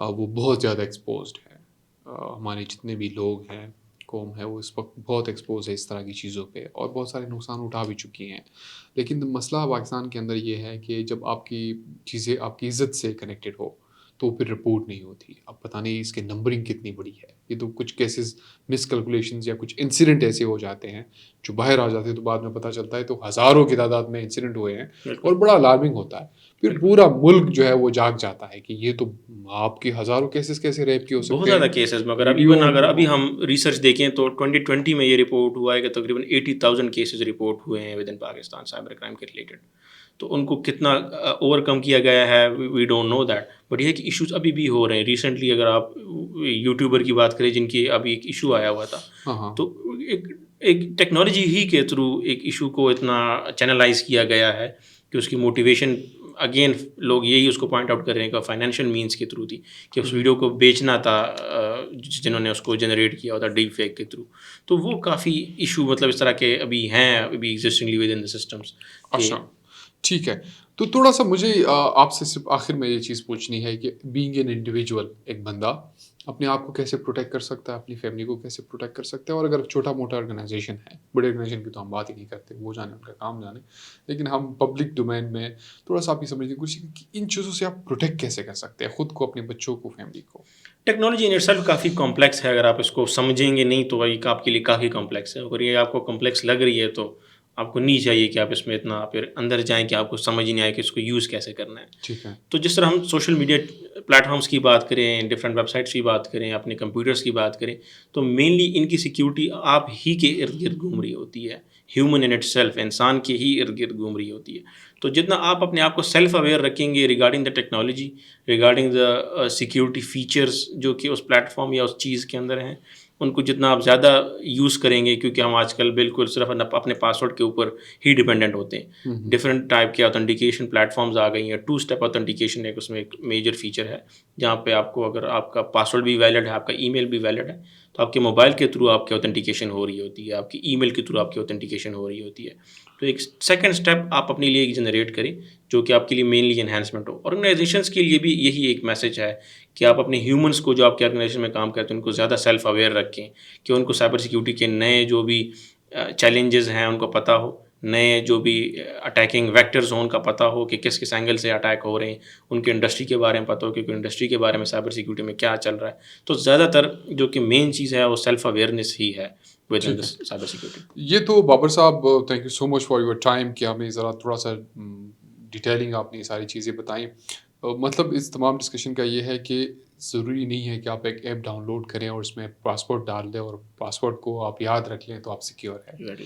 وہ بہت زیادہ ایکسپوزڈ ہے. ہمارے جتنے بھی لوگ ہیں قوم ہے وہ اس وقت بہت ایکسپوز ہے اس طرح کی چیزوں پہ, اور بہت سارے نقصان اٹھا بھی چکی ہیں. لیکن مسئلہ پاکستان کے اندر یہ ہے کہ جب آپ کی چیزیں آپ کی عزت سے کنیکٹڈ ہو تو پھر رپورٹ نہیں ہوتی. اب پتہ نہیں اس کی نمبرنگ کتنی بڑی ہے. یہ تو کچھ کیسز مس کیلکولیشنز یا کچھ انسیڈنٹ ایسے ہو جاتے ہیں جو باہر آ جاتے ہیں تو بعد میں پتہ چلتا ہے تو ہزاروں کی تعداد میں انسیڈنٹ ہوئے ہیں اور بڑا الارمنگ ہوتا ہے. پھر پورا ملک جو ہے وہ جاگ جاتا ہے کہ یہ تو آپ کے ہزاروں کیسز کیسے ریپ کی ہو سکتے ہیں. بہت زیادہ کیسز میں اگر ابھی ہم ریسرچ دیکھیں تو 2020 میں یہ رپورٹ ہوا ہے کہ تقریباً 80,000 کیسز رپورٹ ہوئے ہیں with in Pakistan cyber crime کے ریلیٹڈ. تو ان کو کتنا اوور کم کیا گیا ہے we don't know that, but یہ کہ ایشوز ابھی بھی ہو رہے ہیں. ریسنٹلی اگر آپ یوٹیوبر کی بات کریں جن کی ابھی ایک ایشو آیا ہوا تھا, تو ایک ٹیکنالوجی ہی کے تھرو ایک ایشو کو اتنا چینلائز کیا گیا ہے کہ اس کی موٹیویشن اگین لوگ یہی اس کو پوائنٹ آؤٹ کر رہے ہیں کہ فائنینشیل مینس کے تھرو تھی, کہ اس ویڈیو کو بیچنا تھا جنہوں نے اس کو جنریٹ کیا ہوتا ڈیپ فیک کے تھرو. تو وہ کافی ایشو مطلب اس طرح کے ابھی ہیں ابھی ایگزسٹنگلی ود ان دا سسٹمس. اچھا ٹھیک ہے, تو تھوڑا سا مجھے آپ سے صرف آخر میں یہ چیز پوچھنی ہے کہ بینگ این انڈیویجول ایک بندہ اپنے آپ کو کیسے پروٹیکٹ کر سکتا ہے, اپنی فیملی کو کیسے پروٹیکٹ کر سکتا ہے. اور اگر چھوٹا موٹا آرگنائزیشن ہے, بڑے آرگنائزیشن کی تو ہم بات ہی نہیں کرتے, وہ جانے ان کا کام جانے, لیکن ہم پبلک ڈومین میں تھوڑا سا آپ یہ سمجھنے کی کوشش کہ ان چیزوں سے آپ پروٹیکٹ کیسے کر سکتے ہیں خود کو, اپنے بچوں کو, فیملی کو. ٹیکنالوجی ان اٹسیلف کافی کمپلیکس ہے, اگر آپ اس کو سمجھیں گے نہیں تو یہ آپ کے لیے کافی کمپلیکس ہے. اگر یہ آپ کو کمپلیکس لگ رہی ہے تو آپ کو نہیں چاہیے کہ آپ اس میں اتنا پھر اندر جائیں کہ آپ کو سمجھ ہی نہیں آئے کہ اس کو یوز کیسے کرنا ہے. ٹھیک ہے. تو جس طرح ہم سوشل میڈیا پلیٹ فارمس کی بات کریں, ڈفرینٹ ویب سائٹس کی بات کریں, اپنے کمپیوٹرس کی بات کریں, تو مینلی ان کی سیکیورٹی آپ ہی کے ارد گرد گھوم رہی ہوتی ہے. ہیومن ان اٹ سیلف, انسان کے ہی ارد گرد گھوم رہی ہوتی ہے. تو جتنا آپ اپنے آپ کو سیلف اویئر رکھیں گے regarding the technology, regarding the security features جو کہ اس پلیٹ فارم یا اس چیز کے اندر ہیں, ان کو جتنا آپ زیادہ یوز کریں گے, کیونکہ ہم آج کل بالکل صرف اپنے پاسورڈ کے اوپر ہی ڈپینڈنٹ ہوتے ہیں. ڈفرینٹ ٹائپ کے اوتھینٹیکیشن پلیٹ فارمز آ گئی ہیں. 2 اسٹیپ اوتھینٹیکیشن ایک اس میں ایک میجر فیچر ہے, جہاں پہ آپ کو اگر آپ کا پاسورڈ بھی ویلڈ ہے, آپ کا ای میل بھی ویلڈ ہے, تو آپ کے موبائل کے تھرو آپ کی اوتھینٹیکیشن ہو رہی ہوتی ہے, آپ کی ای میل کے تھرو آپ کی اوتھینٹیکیشن ہو رہی ہوتی ہے. تو ایک سیکنڈ اسٹیپ آپ اپنے لیے ایک جنریٹ کریں جو کہ آپ کے لیے مینلی انہینسمنٹ ہو. آرگنائزیشنس کے لیے بھی یہی ایک میسج ہے کہ آپ اپنے ہیومنس کو جو آپ کے آرگنائزیشن میں کام کرتے ہیں ان کو زیادہ سیلف اویئر رکھیں, کہ ان کو سائبر سیکیورٹی کے نئے جو بھی چیلنجز ہیں ان کو پتہ ہو, نئے جو بھی اٹیکنگ ویکٹرز ہوں ان کا پتہ ہو کہ کس کس اینگل سے اٹیک ہو رہے ہیں, ان کے انڈسٹری کے بارے میں پتہ ہو کہ انڈسٹری کے بارے میں سائبر سیکیورٹی میں کیا چل رہا ہے. تو زیادہ تر جو کہ مین چیز ہے وہ سیلف اویئرنیس ہی ہے ود ان سائبر سیکیورٹی. یہ تو بابر صاحب thank you so much for your time کہ ہمیں ذرا تھوڑا سا ڈیٹیلنگ آپ نے یہ ساری چیزیں بتائیں. مطلب اس تمام ڈسکشن کا یہ ہے کہ ضروری نہیں ہے کہ آپ ایک ایپ ڈاؤن لوڈ کریں اور اس میں پاسورڈ ڈال دیں اور پاسورڈ کو آپ یاد رکھ لیں تو آپ سیکیور ہیں.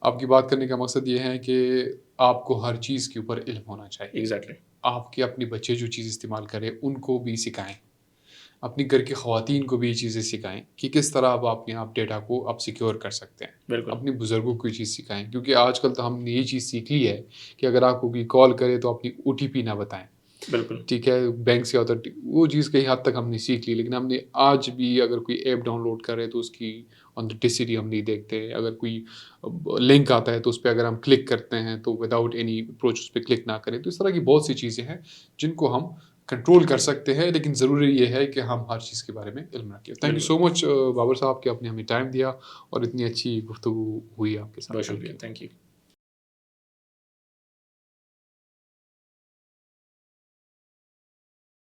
آپ کی بات کرنے کا مقصد یہ ہے کہ آپ کو ہر چیز کے اوپر علم ہونا چاہیے. ایگزیکٹلی. آپ کے اپنے بچے جو چیز استعمال کریں ان کو بھی سکھائیں, اپنی گھر کی خواتین کو بھی یہ چیزیں سکھائیں کہ کس طرح آپ ڈیٹا کو آپ سیکیور کر سکتے ہیں. بالکل. اپنی بزرگوں کو یہ چیز سکھائیں, کیونکہ آج کل تو ہم نے یہ چیز سیکھ لی ہے کہ اگر آپ کو کوئی کال کرے تو اپنی OTP نہ بتائیں. بالکل. ٹھیک ہے, بینک سے اتھارٹی وہ چیز کئی حد تک ہم نے سیکھ لی, لیکن ہم نے آج بھی اگر کوئی ایپ ڈاؤن لوڈ کرے تو اس کی آتھینٹسٹی ہم نہیں دیکھتے. اگر کوئی لنک آتا ہے تو اس پہ اگر ہم کلک کرتے ہیں تو وداؤٹ اینی اپروچ اس پہ کلک نہ کریں. تو اس طرح کی بہت سی چیزیں ہیں جن کو ہم کنٹرول کر سکتے ہیں, لیکن ضروری یہ ہے کہ ہم ہر چیز کے بارے میں علم رکھیں. تھینک یو سو مچ بابر صاحب کہ آپ نے ہمیں ٹائم دیا اور اتنی اچھی گفتگو ہوئی آپ کے ساتھ. بہت شکریہ. Thank you.